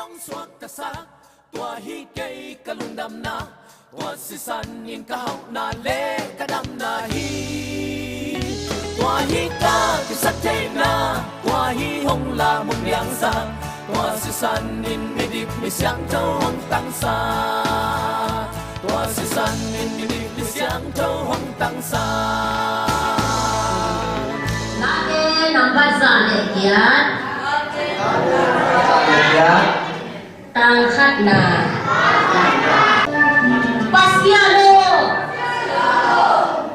yong suak ka sa tua hi kay kalundam na tua si san in ka hau na le ka dam na hi tua hi ka sa te na tua hi hong la mong yang sa tua si san in mi dip mi siang châu hong tăng sa tua si san in mi dip mi siang châu hong tăng sa na e nang ba sa ne kiat tang khat na pasialo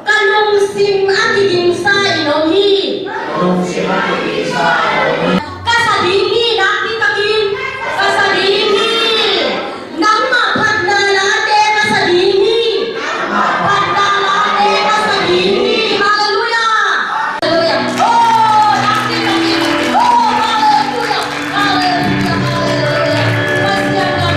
kanong sim ati ding sa ilong hi kasadini dati takin kasadini nang ma phat na la te kasadini phat na la te kasadini hallelujah hallelujah oh dati takin oh hallelujah hallelujah hallelujah pasialo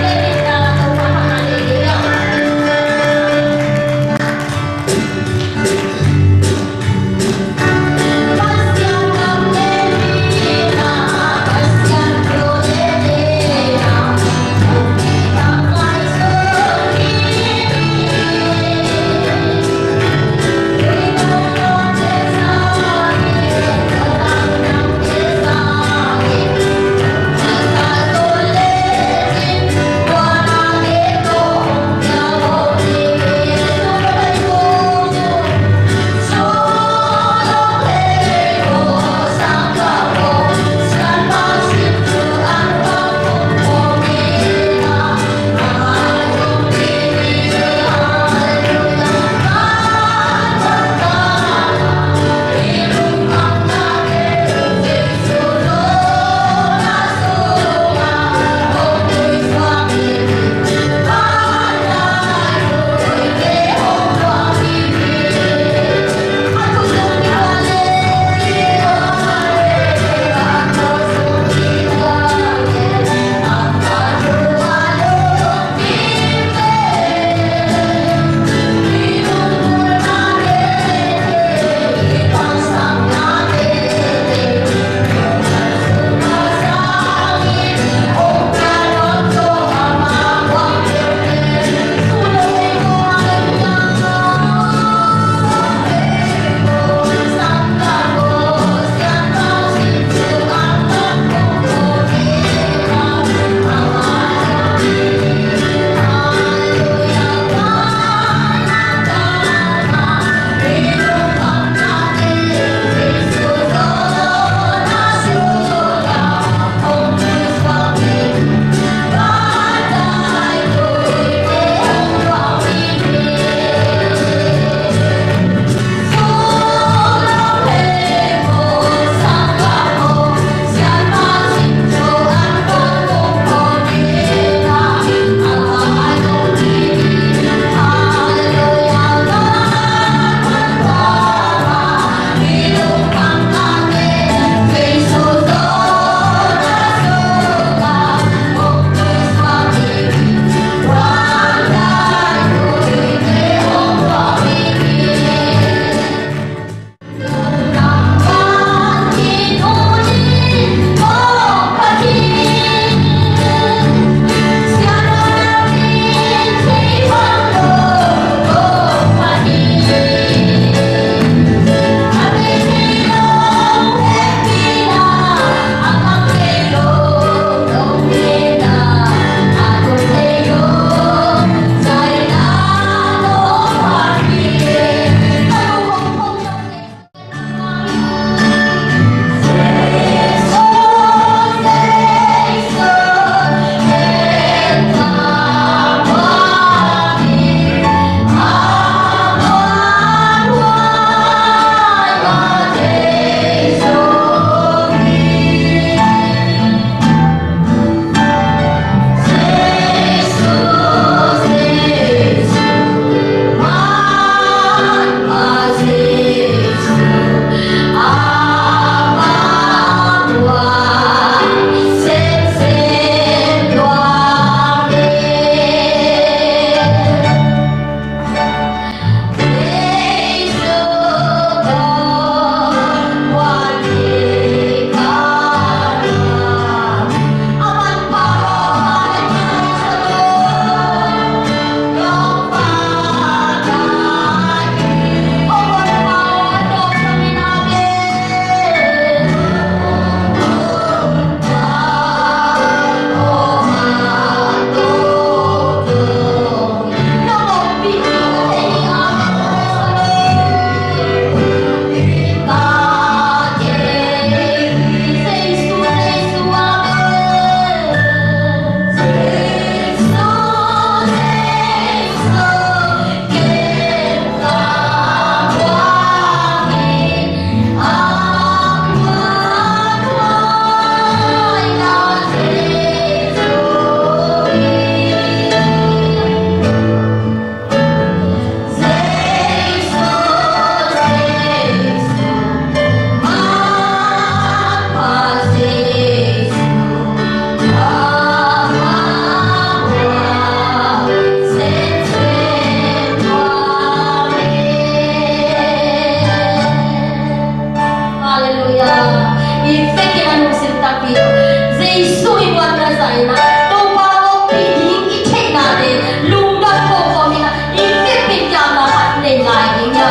na to pa o pi ding I che na de lung da ko ko mi na I fi pi ja na hat le lai ding ya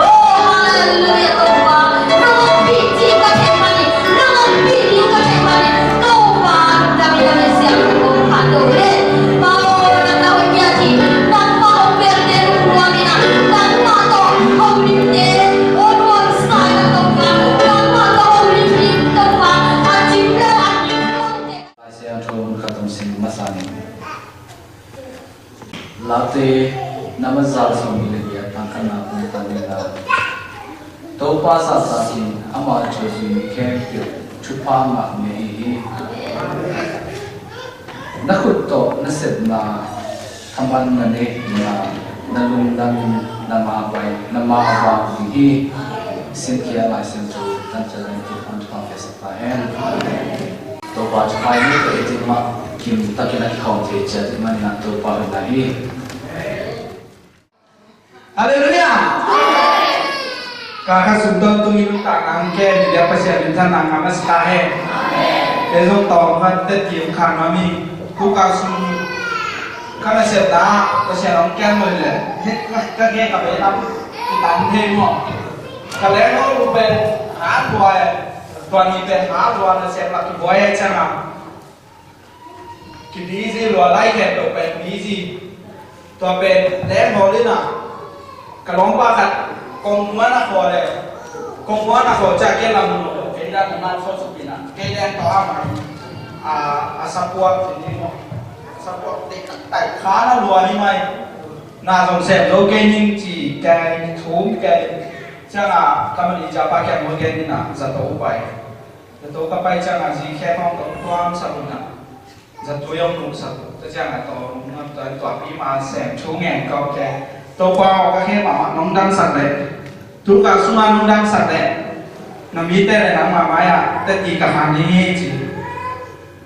oh hallelujah to pa no pi ji ka che ma ni no pi di ka che ma ni to pa da mi na se ko ka to le pa o na ta o ya ji na pa o per de lu mi na na pa to o mi de o no sai na to pa na pa to o mi di to pa a ji le a ji Saya thong khatam sing masani late namazal somi legia tangkana puntanina topa sa sa sin ama chosi khe chupa ma me nakhut to naset na thaman na ne na nalung dan nama bai nama ba hi sin kia lai sin to tan chalan ki pan pa festa hen to pa chai ni ke ti ma kim takina ki khom the cha ti man na to pa na hi Haleluya ka sum ton tu ni ta nang ke ni ya pa sia bin than nang ma sta he ke zo to phat te ki khan ma mi ku ka sum ka na se ta pa sia nong ken mo le he ka ke ka be tam ki tan he mo ka le no lu be ha boy to ni be ha lo na se la ki boy cha na ki di ji lo lai ke to be ni ji to be le mo le na ka long ba kat kong mana ko le kong mana ko cha ke lam no ke da na so so pina ke le to ama a sapua ni mo sapua te tai kha na lo ni mai na jong se lo ke ning chi ke thum ke cha na ka ma ni ja pa ke mo ke ni na za to pai za to ka pai cha na ji ke phong to twam sa na za to yong nu sa to cha na to na to pi ma se chu ngen ko ke to qua các cái mà nông đăng sạch đấy, chú cả xung quanh nông đăng sạch đấy, nằm ít thế này nằm mà máy à, tất chỉ cả hàng đi chỉ,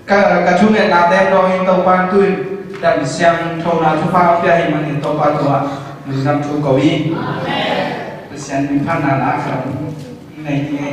cả chú nghệ nào đem đôi to quan tôi đàn xem thâu nào chú pha phía hình mà hình to quan tôi, mình làm chú cầu đi, xem mình phát là lá khẩn này nghe,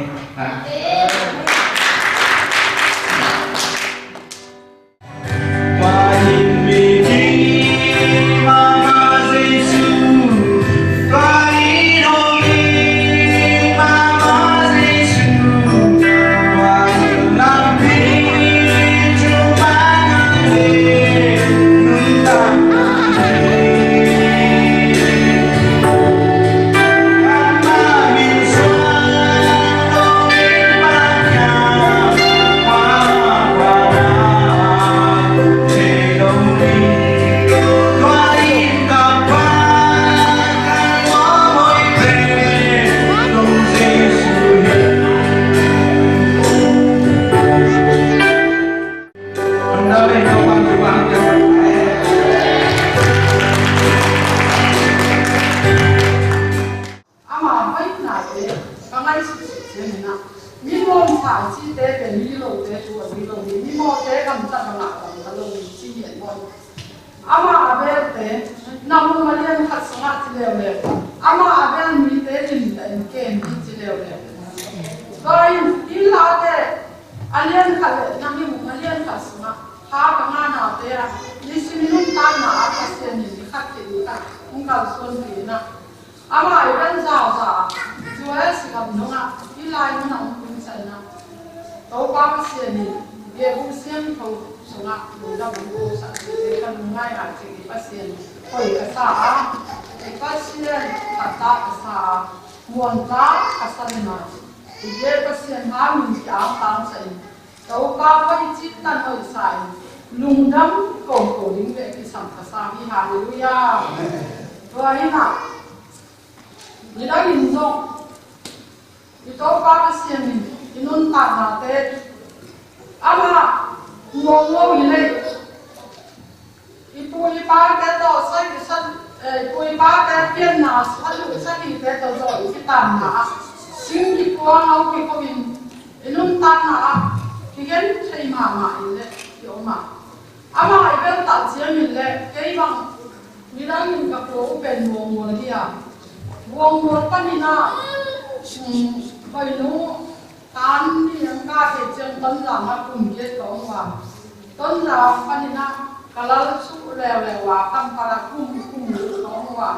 ต้นเราปนินะกะลาสุแล้วเลยว่าคำปาราคุ้มหรือของว่า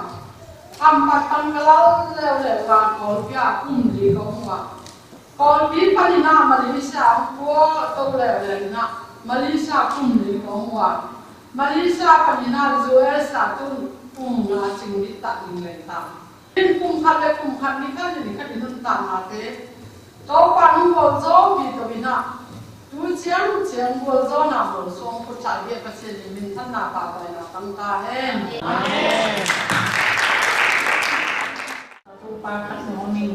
คำปาตังกะลาแล้วเลยว่าขอพิอาคุ้มหรือของว่าขอพิปนินะมาลิซาหัวโตแล้วเลยนะมาลิซาคุ้มหรือของว่ามาลิซาปนินะจูเอสาตุนมาสิงดิตาดิงเลยตามเป็นคุ้มคันเลยคุ้มคันนี่ก็จะนี่ก็จะนุ่นตามมาเตะโตปานุ่งโบโจบีตัวบินะดูเชียงโบโจนาโบโซงผู้ชายเบียก็เสียดิมินท่านนาปาไปนะตั้งตาเห็นทุปาคันโนมิ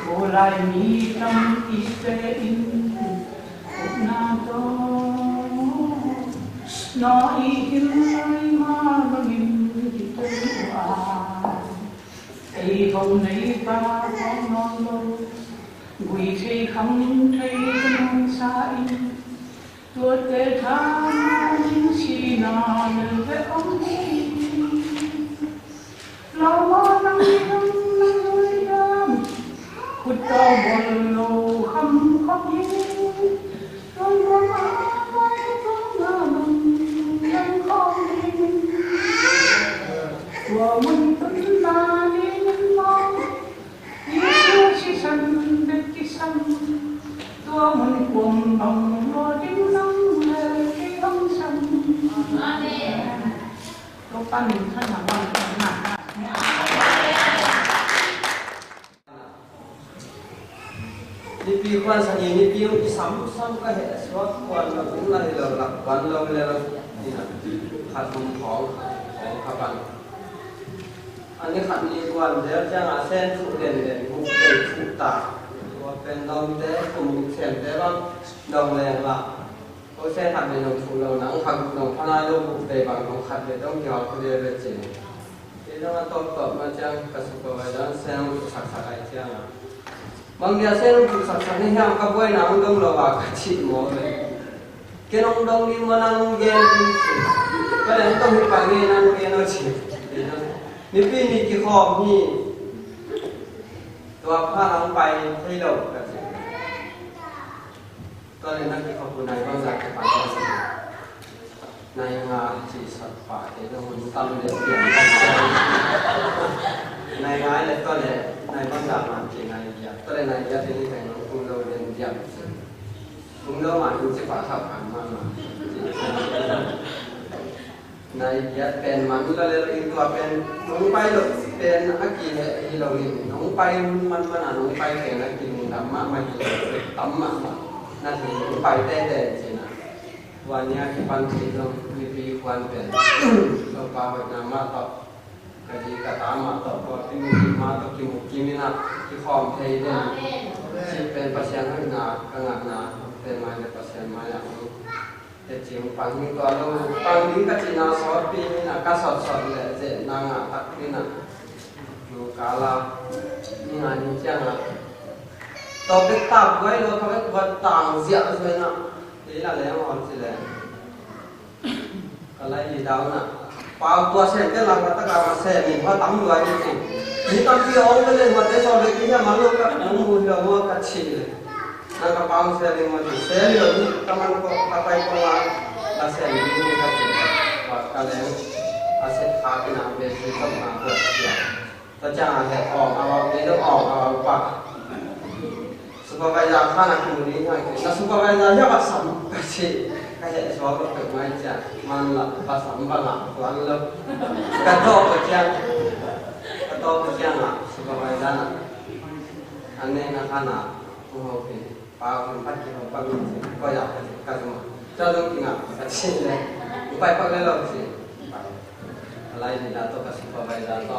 โบไลมีคำอิสเตอินอุนาโตนออีกิลไลมาบมินจิตวาไอของในป่าของนอนโลกุยใช้คำไทยกันนอนสายตัวเตทานชีนาเลือดของนี้เราว่านั่งเลยยามขุดเจ้าบนโลคำของยิ่งเราว่าไว้ต้องงานยังของยิ่งตัวมันต้นนานี่มันมองยิ่งชิสันเด็กที่สันตัวมันกลมบังรอดิ้งนั่งเลยที่ต้องสันลูกปั้นท่านหนักวันหนักนี่ปีควันสัญญานี่ปีที่ซ้ำก็เห็นสวัสดิ์ควันเราเป็นอะไรเราหลักวันเราเลยเรานี่นะขัดมุมของขับบันอันนี้ขัดมีควันเดี๋ยวจะหาเส้นทุกเด่นมุกเด่นทุกตาว่าเป็นดองเด้ผมมุกเส้นเด้ว่าดองแรงละเพราะเส้นขัดเป็นดองทุกเราหนังขัดดองพนาโลมุกเตะบางของขัดเป็นต้องยาวเขาเรียกเป็นเจนที่ต้องมาตบมาจังกระสุนไปแล้วเส้นมุกสักไอ้เจ้าบางอย่างเส้นมุกสักนี่ฮะก็บ่อยนะมันต้องระวังกันชิดหมดเลยแค่น้องดองนี่มันนั่งเย็นก็เลยต้องมีไปเงี้ยนั่งเย็นเอาชิดนี่ปีนี้กี่ข้อมีตัวผ้าน้องไปให้เราแบบนี้ก็เลยนั่งที่ขอบคุณนายบ้างจากไปนายงาจีสัตว์ป่าเดี๋ยวมันตั้งเดือดเดือดนายงาเลยก็เลยนายบ้างจากมาเก่งนายยาก็เลยนายยาที่นี่แต่งน้องคุณเราเรียนยาคุณเราหมายถึงจะฝ่าทับผ่านมานายยาเป็นมันก็เลยอินตัวเป็นน้องไปหลบเป็นอากีที่เราเรียนน้องไปมันน้องไปแข่งอากีมันดำมากไม่ดำมากนั่นเองน้องไปแต่จริงนะวันนี้ที่ปันสีเรามีปีควันเป็นเราปาไว้น้ำมาต่อกะดีกะตามาต่อพอที่มีมาต่อกิมุกิมินะที่คอมเทเดนที่เป็นปัจจัยให้นากังนาเป็นมาในปัจจัยมาอย่างนี้แต่จริงปังนี้ก็เราปังนี้ก็จีน่าสอดปีนี่นะก็สอดเลยเจนางตักนี่นะดูกาลานี่งานนี้จังอ่ะต่อไปตับไว้เราทำให้วัดต่างเสียเลยนะนี่ละแล้วอ่อนสิเลยก็เลยดาวนะปาตัวเส้นก็หลังก็ตะการมาเส้นนี่ว่าตั้งด้วยจริงนี่ตอนที่เอาไปเลยมาเดี๋ยวเราเด็กที่จะมาลูกกับน้องบุญเราว่ากัดชีเลยนั่นก็ปาเส้นมาถึงเส้นเดี๋ยวนี้กำลังก็ไปก็ลาละเส้นนี่ก็ถึงว่าก็แล้วอาเส้นขาที่น้ำเบสที่ต้องมาเกิดเสียแต่จะหาแค่ออกเอาไม่ต้องออกเอาปากสุภาพยาข้านักมือนี้ง่ายแต่สุภาพยาอย่าบัดซ้ำกัดชีก็เห็นสวะก็เกิดไม่จ้ะมันละภาษาบ้านละวันละกระโตกเจียงอ่ะสุภาพยาอันนี้นะขนาดโอ้โหเป็นปาเป็นพัดกินปาเป็นก็อยากกันมาจะต้องกินอ่ะกัดชีเลยไปปักเลยเราสิอะไรนี่นะตัวกับสุภาพยาต่อ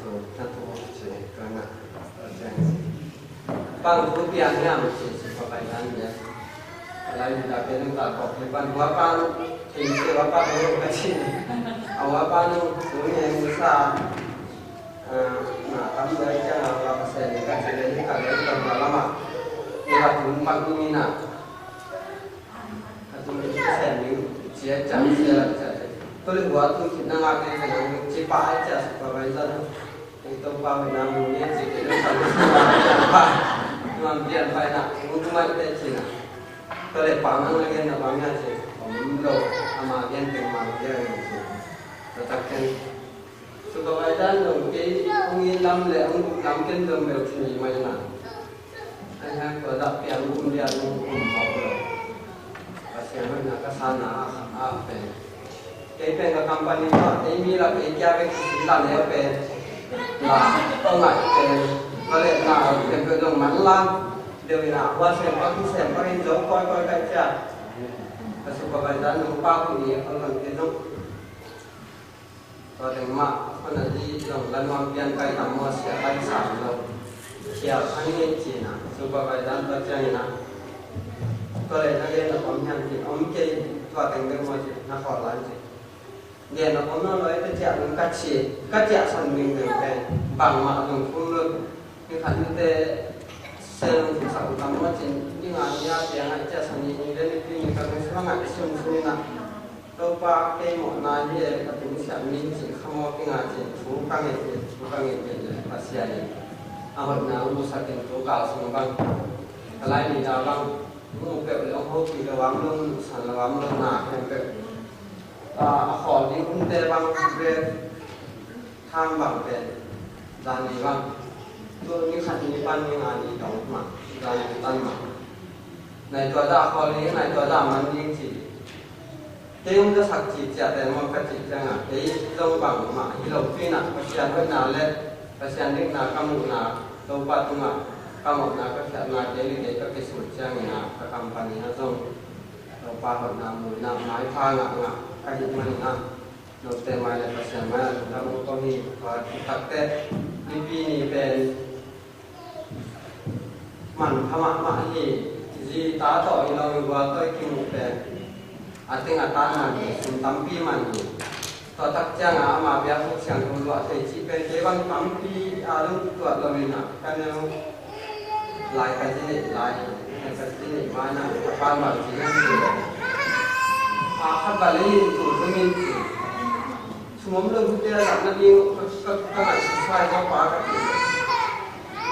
ตัวนั่นตัวเฉยก็นะปังทุกอย่างเนี่ยมันสุภาพยาเนี่ยอะไรนี่นะเป็นตั้งแต่ก่อนปันหัวปันถึงเจ้าปันหัวกระชินเอาหัวปันหัวเนี่ยมุสาnah kami baca apa saya kasih dari kalian lama lewat umpan mina atau saya ni dia jangan saya boleh buat tu kita nak ada yang cepat aja supaya itu bawa namanya jadi itu satu apa มันเปลี่ยนไปนะมันไม่เป็นจริงนะก็เลยปังนั่งเรียนนะบางอย่างสิผมโลกอามาเรียนเป็นมาเยอะจริงแต่ถ้าเป็นสุขภาพด้านหนึ่งที่องค์ลำเลยองค์ลำเป็นเดิมแบบนี้ไม่นานไอ้ฮะก็ดับเปลี่ยนอุ้มเรียนอุ้มเขาเลยก็เสียมันนะก็สานาเป็นเป็นกับคอมพานีว่าไอ้มีเราเป็นแค่เป็นสินค้าเนี่ยเป็นต้องไหนเป็นก็เลยเป็นเรื่องมันล้ำเดี๋ยวนี้ว่าเสียงว่าที่เสียงก็ให้จบค่อยๆไปจ้ะแต่สุขภาพด้านหนึ่งป้าคนนี้เขาหลังเป็นน้องก็ถึงมาคนนั้นที่ลงแล้วมันเปลี่ยนไปทำมาเสียไปสามเราเขียวอันนี้จีน่ะสุขภาพด้านตัวเจ้านี่นะก็เลยนักเรียนเราผมยังที่ผมเกี่ยตัวแต่งเป็นมาจีนักขอร้านจีเรียนเราผมนั่งเลยแต่เจ้ามันกัดชีกัดเจ้าสันวิ่งเป็นบางมาตรงพุ่งเลยนี่ขันแต่เซลล์ที่สังคมว่าจีนี่งานยากอย่างเจ้าสันนี่เรียนที่นี่ก็เป็นสมัครสุ่มนี่นะตัวป้าเกมนายที่ก็เป็นสิ่งนี้สิ่งขโมยที่งานจีฟูกังเงินฟูกังเงินเป็นภาษาเนี่ยเอาหน้าอุตสาหกรรมตัวเก่าสมัยบางอะไรนี่ดาวบางมุกแบบเรื่องพวกที่ระวังเรื่องสันระวังเรื่องหนาแบบขอที่คุณเตบางเรื่องทางบางเป็นด้านนี้บางตัวนี้ขัดนี้ปั้นมีงานนี้ดอกมาด้านนี้ตั้งมาในตัวด้าขอนี้ในตัวด้ามันยิ่งจีเที่ยงจะสักจีจะแต่มันก็จีจังอ่ะที่ลงบางมาที่เราฟินะภาษาเวียดนามเล่ภาษาเด็กนากำมุนาตัวปัตตุมากำมุนาภาษานาเจริญก็เป็นสุดจังนะประคำพันนี้นะต้องตัวปาหัวนามูนาไม้พางอ่ะก็ยิ่งมันนะเราเต็มมาเลยภาษามาแล้วก็มีว่าตักแต่ในปีนี้เป็นมันธรรมะมาที่จีตาต่อที่เราอยู่ว่าตัวกินเป็นอาทิตย์ตันมันสุนทรปีมันต่อตักจ้างมาเบียร์ทุกเสียงทุกตัวแต่จีเป็นเจ้าบังคับปีอารมณ์ตัวเราเนี่ยนะกันเนี่ยลายกันที่ลายกันที่มานะปานแบบจีนั่นคือขับบาลีตัวตรงนี้สมมติเราพูดถึงหลักนั่นเองก็หมายถึงใครก็ปากัน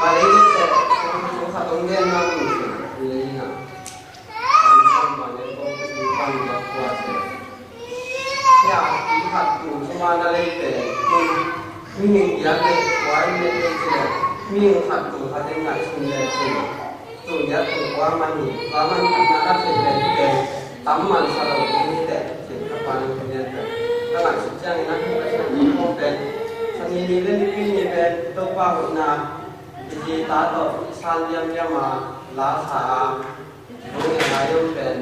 บาลีเนี่ยแต่สมมติขับตรงนี้นั่นนี่นะบาลีก็มีความแบบว่าเนี่ยที่ขับอยู่สมานาเลยแต่มีหนึ่งอย่างเลยว่าเนี่ยเป็นสิ่งมีขับอยู่ขับยังไงสิ่งใดสิ่งตัวนี้ตัวว่ามันขับมาสิ่งใดเป็นตั้มมันสลบนี่แต่สิ่งขับมันเนี่ยแต่ขณะสิ่งจังนั้นที่เรามองเป็นสันนิษฐานที่นี่เป็นตัวว่าหัวหน้าที่ตาต่อสันยามมาลาสาตรงนี้นายกเป็น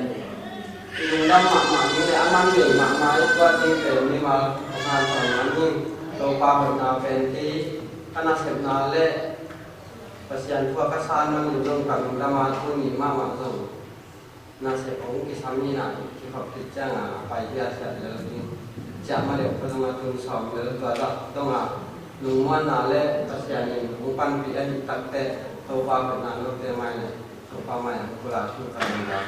ลุงดำหมานี่แหละมันเหนื่อยมากมายว่าที่เป็นนี่มาทำงานของนั้นนี่ตัวว่าหัวหน้าเป็นที่คณะเสนาเล่ประชาชนทั่วกษัตริย์มันอยู่ตรงกับลุงดำมาทุนนี่มากมากตรงน่าเสียของกิสามีน่ะที่เขาติดจ้างไปเยี่ยมเสร็จแล้วนี่จะมาเดี๋ยวเขาจะมาทุนสอบแล้วตัวละต้องลุงมันน่ะเล่ประชาชนผู้ปันปีอันตักแต่ตัวว่าเป็นนายกเต็มไม่เลยตัวว่าไม่กุลาชุกันเลย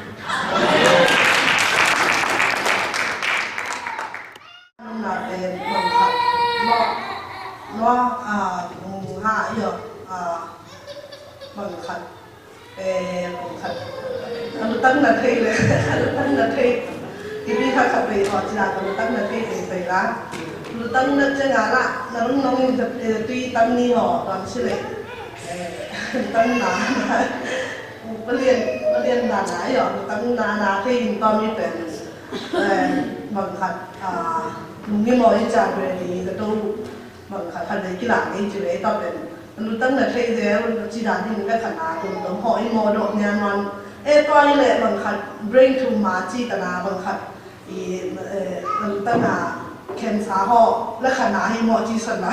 là để bằng thật lo hạ hiểu bằng thật về bằng thật anh tân là thiเลยtân là thi thì đi khai khảo về họ chỉ là anh tân là thi để về lá tân là chơi ngã lạ là lúc nó mình tập tuy tân đi họ toàn sư lệ tân là liên là nãy rồi tân là thi toàn như vậy bằng thậtลุงนี่มองจ่าไปเลยก็ต้องมันขัดเลยกีฬานี่จุดเลยต่อเป็นลุงตั้งแต่เทเดียวจีดาที่มันก็ขนาดตรงตรงหอยมอดอกเนี่ยมันตัวนี้แหละมันขัด bring to มาจีตนามันขัดลุงตั้งหาแขนสาห่อและขนาดให้มอจีสนา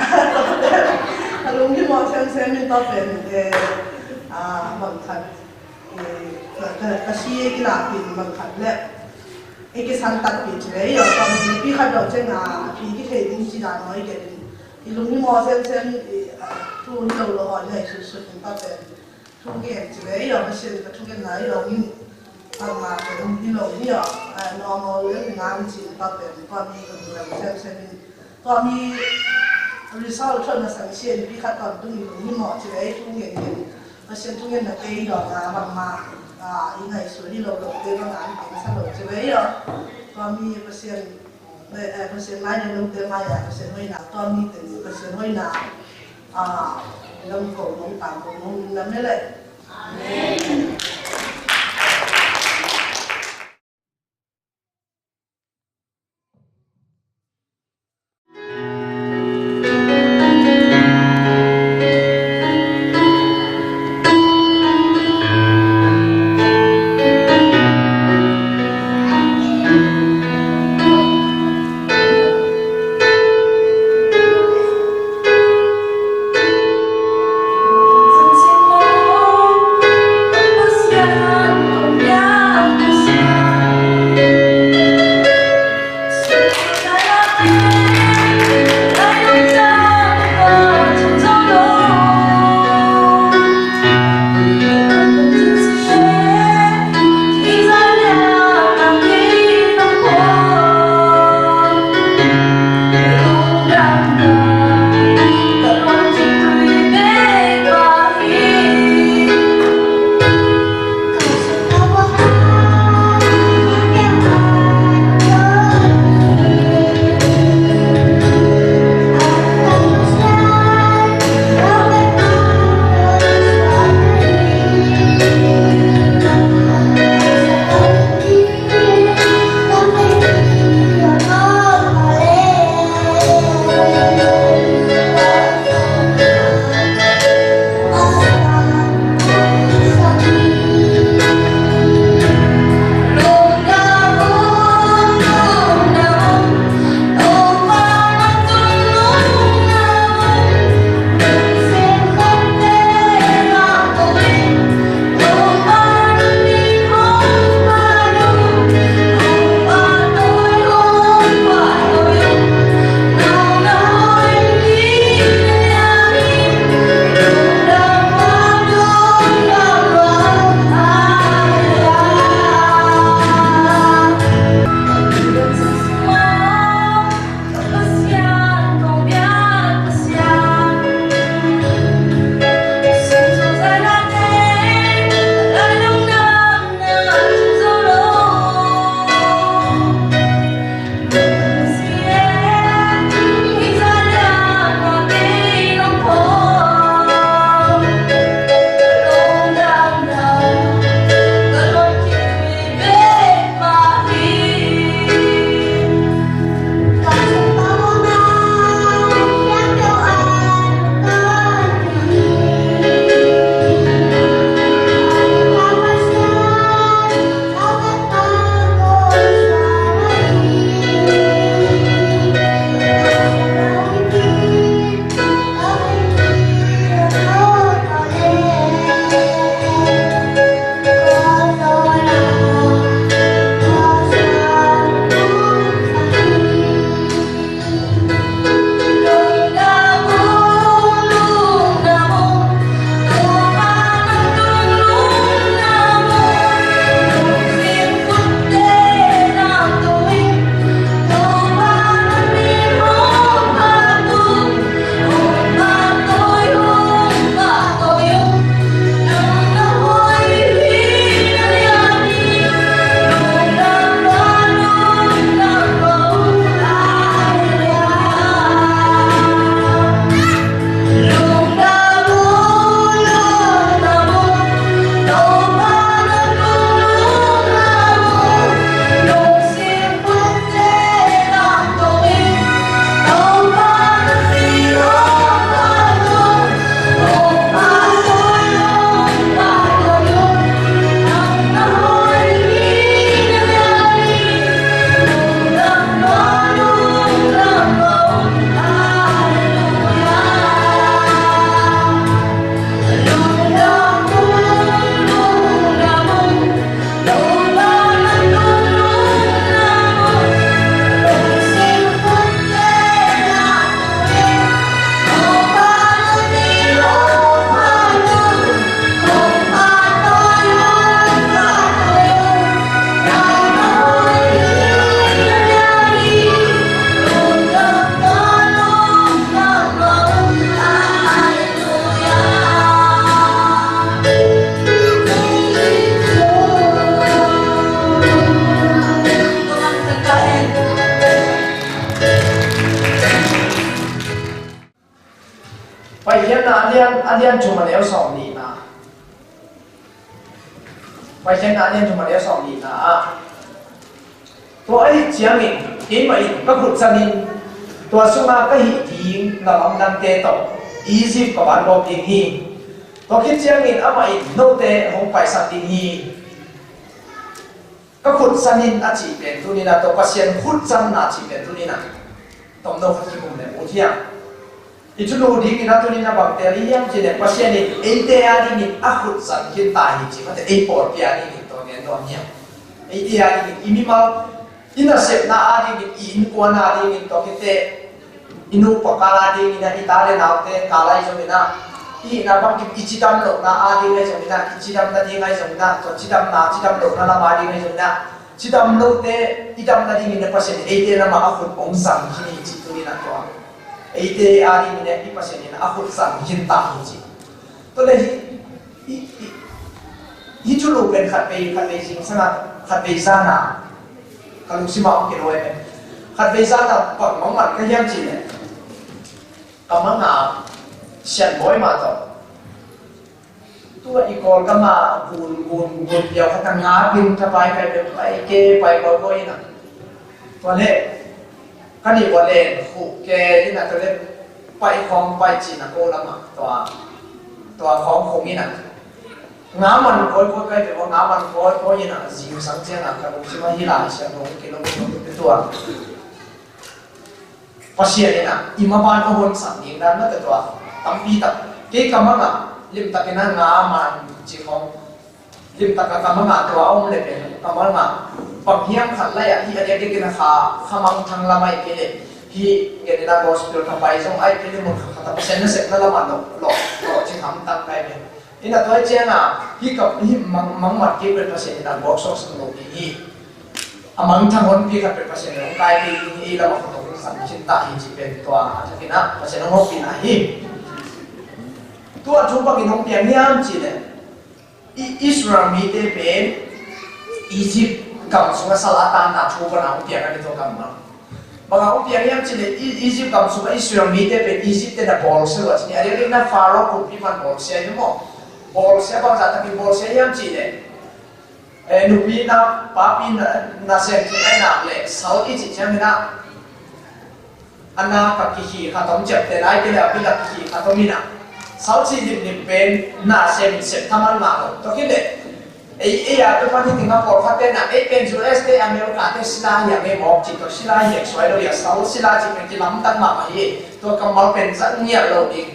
ลุงที่มอเซนนี่ต่อเป็นมันขัดกระชี้กีฬาเป็นมันขัดและएक संतान पीछे है या तो भी खाद होते ना भी की खेती में जीरा नहीं के ये लोग भी मौसम से तो लोग लोग और नहीं सुसु इनका पे तो के जीरा या बस ये तो के ना ये लोग इन amma non di lo io non ho l'inanzi vabbè poi mi se poi mi risolto na sang xian bi kha ton tu ni mo che ai tu nge nge pasien tu yang nak kei dah nak ma ingai suri lo lo kei bang an kei sa lo cewe yo kami pasien pasien lain yang nung tema ya pasien hoi na kami ten pasien hoi na nung ko nung tam ko nung nam le amen. Hãy subscribe cho kênh Ghiền Mì Gõ để không bỏ lỡ alian cuma leo som ni na pai chen alian cuma leo som ni na to ai chiang in mai ka khut sanin to sunga ka hi ding na lam nam te to Egypt ka ban bo ding hi to ki chiang in amai no te hong pai sa ding hi ka khut sanin a chi pen tu ni na to pasien khut chan na chi pen tu ni na tom no khut ki kum le u thia itu lu ding ina tu ni na bang te ri yang chi le pasien ni e te a ni ni a khut san kin ta hi chi ma te e por pia ni ni to ne no nya e te a ni imi ma ina sep na a ni in ko na ni to ki te inu pakala di ni na itale na te kalai so ni na i na bang ki ichidam lo na a di ngai so ni na ichidam na di ngai so ni na to chidam lo na la ma di ngai so ni na chidam lo te idam na di ni na pasien e te na ma a khut ong sang ki ni chi tu ni na to e te a di ni na i pasien ni na a khut sang hin ta hi chi to le hi chu lo pen khat pe sing sang khat pe sa na kalau si mau kira wae khat be za ta pa mong mat ka yam chi ne ka ma nga sian boy ma to tu i kol ka ma gun piao ka nga pin ta pai pai ke pai ko ina to le ka ni wa le khu ke ina to le pai khong pai chi na ko la ma to khong khong ina ngã mình coi cái việc ngã mình coi như là dịu sáng trên là cái东西mà hy lạp sẽ nói cái nó cái tua phát hiện này ima ban có hôn sáng nhìn ra nó cái tua tâm pi tập cái cảm ơn lim tập cái nó ngã mình chỉ không lim tập cái cảm ơn tua ông này cái cảm ơn bằng hiang khát lại thì anh cái nó khá mang thằng làm ai cái này thì cái này là gospel thằng bài trong ai cái này một thằng tập sen nó sẽ nó làm ăn lọ chỉ thằng tăng cái này ina toy chena hi kap hi mang mat ke per pasen na box box no hi amang thangon pi ka per pasen no kai hi la ma to san chin ta hi chi pen to a thakina pasen no pi na hi tu a chu pa ki nong pian hiam chi le Israel mi te pen Egypt kam sunga salatan na chu pa na pian ka to kam ma banga pian hiam chi le Egypt kam sunga Israel mi te pen Egypt te na bol se wa chi ari na Pharaoh ko pi man bol se mo bol se bang za taki bol se yam chi le nupi na papi na se ki na le sau i chi chang na anna ka ki hi kha tom chep te lai ke la pi la ki hi kha tom ina sau chi dim pen na se min se thaman ma to ki le e ya to pa ni tinga por kha te na e pen ju este america te sila ya me mok chi to sila ye swai lo ya sau sila chi pen ki lam tan ma ma ye to kamal pen zan nia lo ding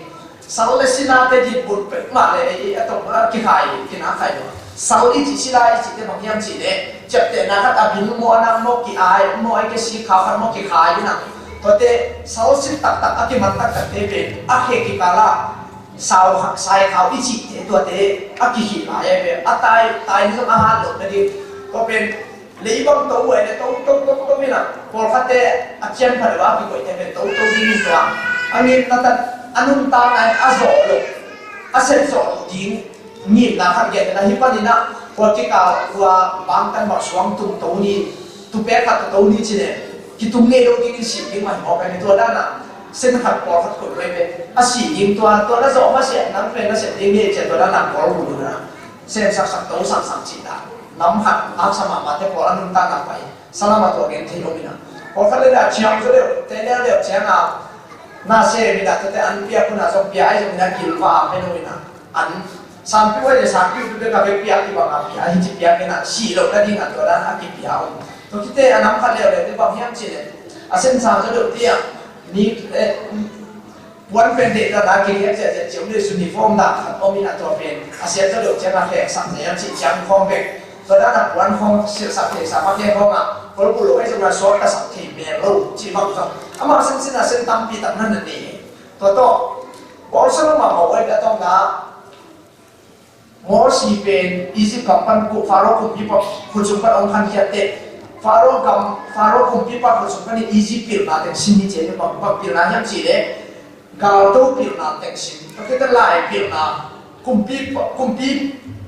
sau le sila te di bun pe ma le atom ki khai ki na khai do sau i chi sila i chi te bang yam chi le chap te na ka bin mo na mo ki ai mo ai ke si kha kha mo ki khai na to te sau si tak ki man tak te pe a he ki kala sau hak sai khau i chi te to te a ki hi la ye pe a tai ni ma ha lo te di to pen le bang to we le to mi na por kha te a chen phar wa ki ko te pe to di ni to ani ta ta anung ta nai azo lo asen zo ding ni na khat ge na hi pa ni na politika wa bang tan ma swang tum to ni tu pe khat to ni chi ne ki tum ne lo ki si ki ma ho ka ni to da na sen khat por khat ko re be a si ding to na zo ma se nan pe na se ding ni che to da na ko ru na sen sak to sak chi da nam khat a sama ma te por anung ta na pai salama to gen thi lo mi na por khat le da chiang zo le te le chiang a na se mi da te an pia kuna so pia ai so na kil wa pe no ina an sam pi wa je sam pi tu ka pe pia ki ba ma pia hi chi pia ke na si lo da ding an to da a ki pia o to ki te anam khat le te ba hiam chi le a sen sa zo do tia ni wan pen de da ki ke je je le uniform da khat o mi na to pen a se zo do che na ke sam ne chi chang khom be to da na wan khom se sa ke sa ma ke khom a por ku lo ai so na so ka sa ki be lo chi ma ka ama sen na sen tam pi tam nan ni to bol sa ma ma wai da tong na mo si pen isi kampan ku Pharaoh ku pi pa ku chung pa ong khan kia te Pharaoh ku pi pa ku chung pa ni isi pil na te sin ni che ni pa pil na nyam chi le gal to pil na te sin to ke ta lai pil na kum pi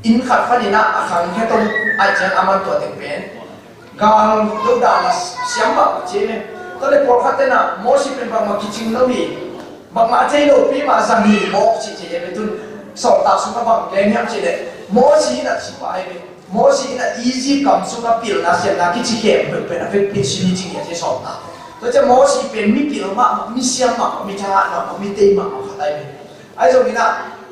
in khat fa ni na a khang ke tong ai chang aman to te pen gal do da la siam ba che me to le por khat na mo si pen pa ma ki ching no mi บางมาเที่ยวปีมาสังหีโมกสิเจียไปตุนสอบตาสุขบังเลี้ยงยามเจเลยโมสีน่ะสิไปโมสีน่ะอีจีกำสุขปิลน่ะเสียน่ะกิจเก็บเป็นอะไรเป็นสิ่งที่จริงอย่างที่สอบตาตัวจะโมสีเป็นมีปิลมามีเสียมามีทหารมามีเตยมาเขาได้ไหมไอ้ตรงนี้นะ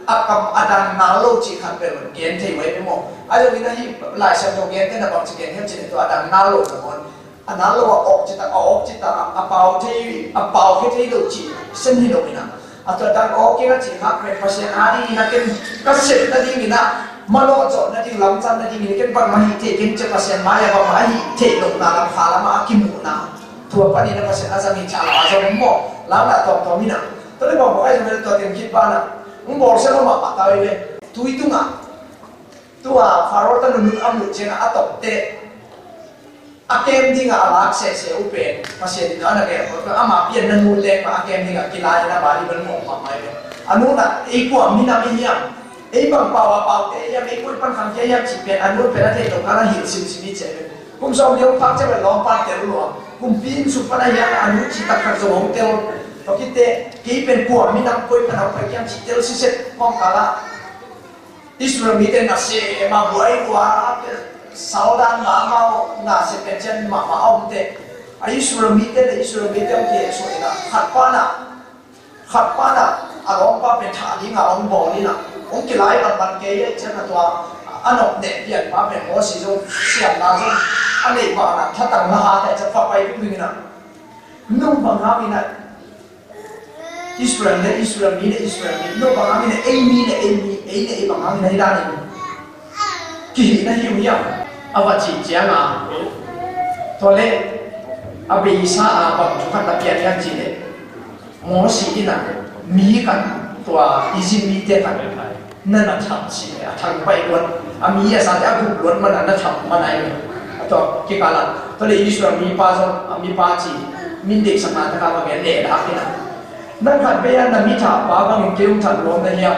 อากับอาดันนาโลจิขันเป็นเกณฑ์ที่ไว้ไม่หมดไอ้ตรงนี้นะที่หลายชาติเกณฑ์ที่นับบางเกณฑ์ที่จะตัวอาดันนาโลกับคนอันนั้นเราออกจิตออกจิตอาเปาที่โลจิเส้นที่โลกินะอัตดังออกที่ก็จิตหักเป็นภาษาอาดีนะกันก็เสร็จนั่นที่นะมาโลจอนั่นที่ลำจันนั่นที่นี่กันบางมาหิเทกันจะภาษาไม้บางมาหิเทลงนาลำคาลมากิมูนาทั่วไปนี่นะภาษาอาจารย์มีชาลาจะไม่หมดแล้วนะตัวมินะตอนนี้บอกว่าไอ้จะเป็นตัวเต็มคิดบ้านะมึงบอกเสร็จแล้วมาปะตายเลยทุยตุ้งอ่ะตัวฟาโรตันนุ่นอัมลุเจนะอัตตเตอาเกมที่งาลักเสียอุเปนภาษาที่นั่นอะไรก็อามาเปลี่ยนนันมูลเล็กมาอาเกมที่งากีฬาที่น่าบาลีเป็นหมอกมาเลยอันนู้นน่ะไอ้พวกมีน้ำมีเยี่ยมไอ้บางเปล่าเตะยังไอ้พวกปันขังแค่ยังจีเป็นอันนู้นเป็นอะไรตรงนั้นหิวสิ่งนี้เจ็บกุมสองเดียวพักจะเป็นล้อมปัดเตะรัวกุมปีนสุดปัญญาอันนู้นจีตักขัดสมองเตะตอคิดเตะกี่เป็นพวกมีน้ำคุยเป็นเอาไปยังจีเตะสิเสร็จป้องกันละอิสราเอลมีแต่นักเสียมาบวยกว่าsaudan mau na se pension ma om te aisura mite le isura mite ke so ina khatpana along pa pe thali nga ong bo ni na ong ki lai ban ke ye chana to anok ne pian pa pe mo si zo siam na zo ane ba na thatang na ha te cha fa pai pu ni na nung bang ha mi na isura mi no bang ha mi ne ei bang ha mi na ida ni ki na hiu ya awa chi chiang a tole abi sa a bang chu khat ta pian yang chi le mo si ina mi kan tua izin mi te kan nan na cham chi a thang pai lon a mi ya sa ta gu lon man na cham man ai to ki kala tole iswa mi pa so a mi pa chi min dek sang na ta ka ba ge le da ki naนั่นขัดไปยันนั้นมิถาป้าบางเกี่ยวถัดลมในยัง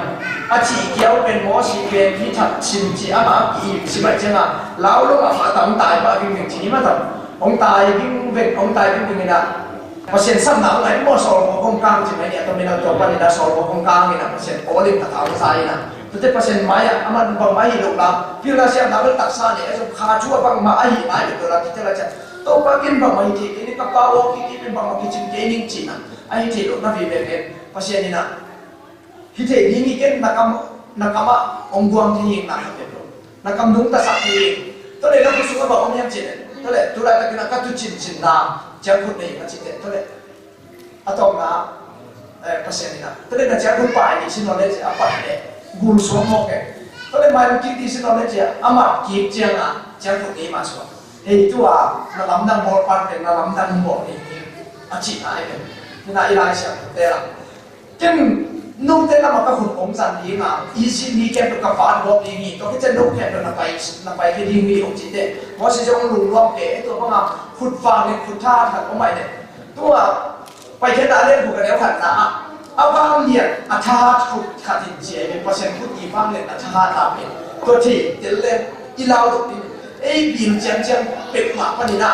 อาชีเกี่ยวเป็นหมอสีเป็นมิถัดชิมจีอามาอีสิบเจ็ดนะแล้วลูกอาตำตายป้าวิ่งถึงทีมาทำองตายวิ่งเวกองตายวิ่งนี่นะพอเส้นซ้ำหนักไหลหม้อสอลของกลางใช่ไหมเนี่ยตอนนี้เราตัวปันนี่นะสอลของกลางนี่นะพอเส้นโอลิมขัดเอาใจนะแต่พอเส้นไม้อะมันบางไม้หิลูกเราพี่เราเสียน้ำตักซ่าเนี่ยไอ้สมขาชั่วบางไม้หิไม้เดี๋ยวเราคิดจะเราจะตัวปากินบางไม้ที่นี่กับป้าโอกินเป็นบางไม้กินเกนิ่งจีนะไอ้ที่ลูกน่าวิเวกันภาษานี่นะที่ที่นี่กันนักมาองค์กรที่ยิงนักเป็นตัวนักนุ่งตาสักที่ตัวเด็กเราผู้สูงอายุบอกว่ายังจีนตัวเด็กตัวแรกก็นักตุจินนาเจ้าคนนี้มาจีนตัวเด็กอะตอมนะภาษานี่นะตัวเด็กน่ะเจ้าคนไปนี่สินอเลจอะไปเนี่ยกูรู้สมมติตัวเด็กมาอยู่ที่ที่สินอเลจอะมากีบเจ้านะเจ้าคนนี้มาสวมเฮ้ยตัวนักลำดังบอลปันเป็นนักลำดังบอลนี่อาชีพอะไรเป็นนี่นายไล่เสียเดี๋ยวจึงนุ่งเต้นแล้วมันก็หุ่นผมสั่นดีงามอีสิมีแกเป็นกระฟานรอบนี้ก็จะนุ่งแกเป็นนับไปที่ดีมีองค์จิตเด้เพราะฉะนั้นลุงรอบเก๋ตัวพวกนั้นขุดฟางเนี่ยขุดท่าขัดเอาใหม่เนี่ยตัวไปแค่นั้นเล่นผูกกันแล้วขัดนะเอาฟางเนี่ยอาชาขุดขัดหินเจียเป็นเปอร์เซ็นต์ขุดอีฟางเนี่ยอาชาตามเป็นตัวที่เดี๋ยวเล่นอีเราตรงนี้ไอ้บินเจียงเป็ดหมาปนินะ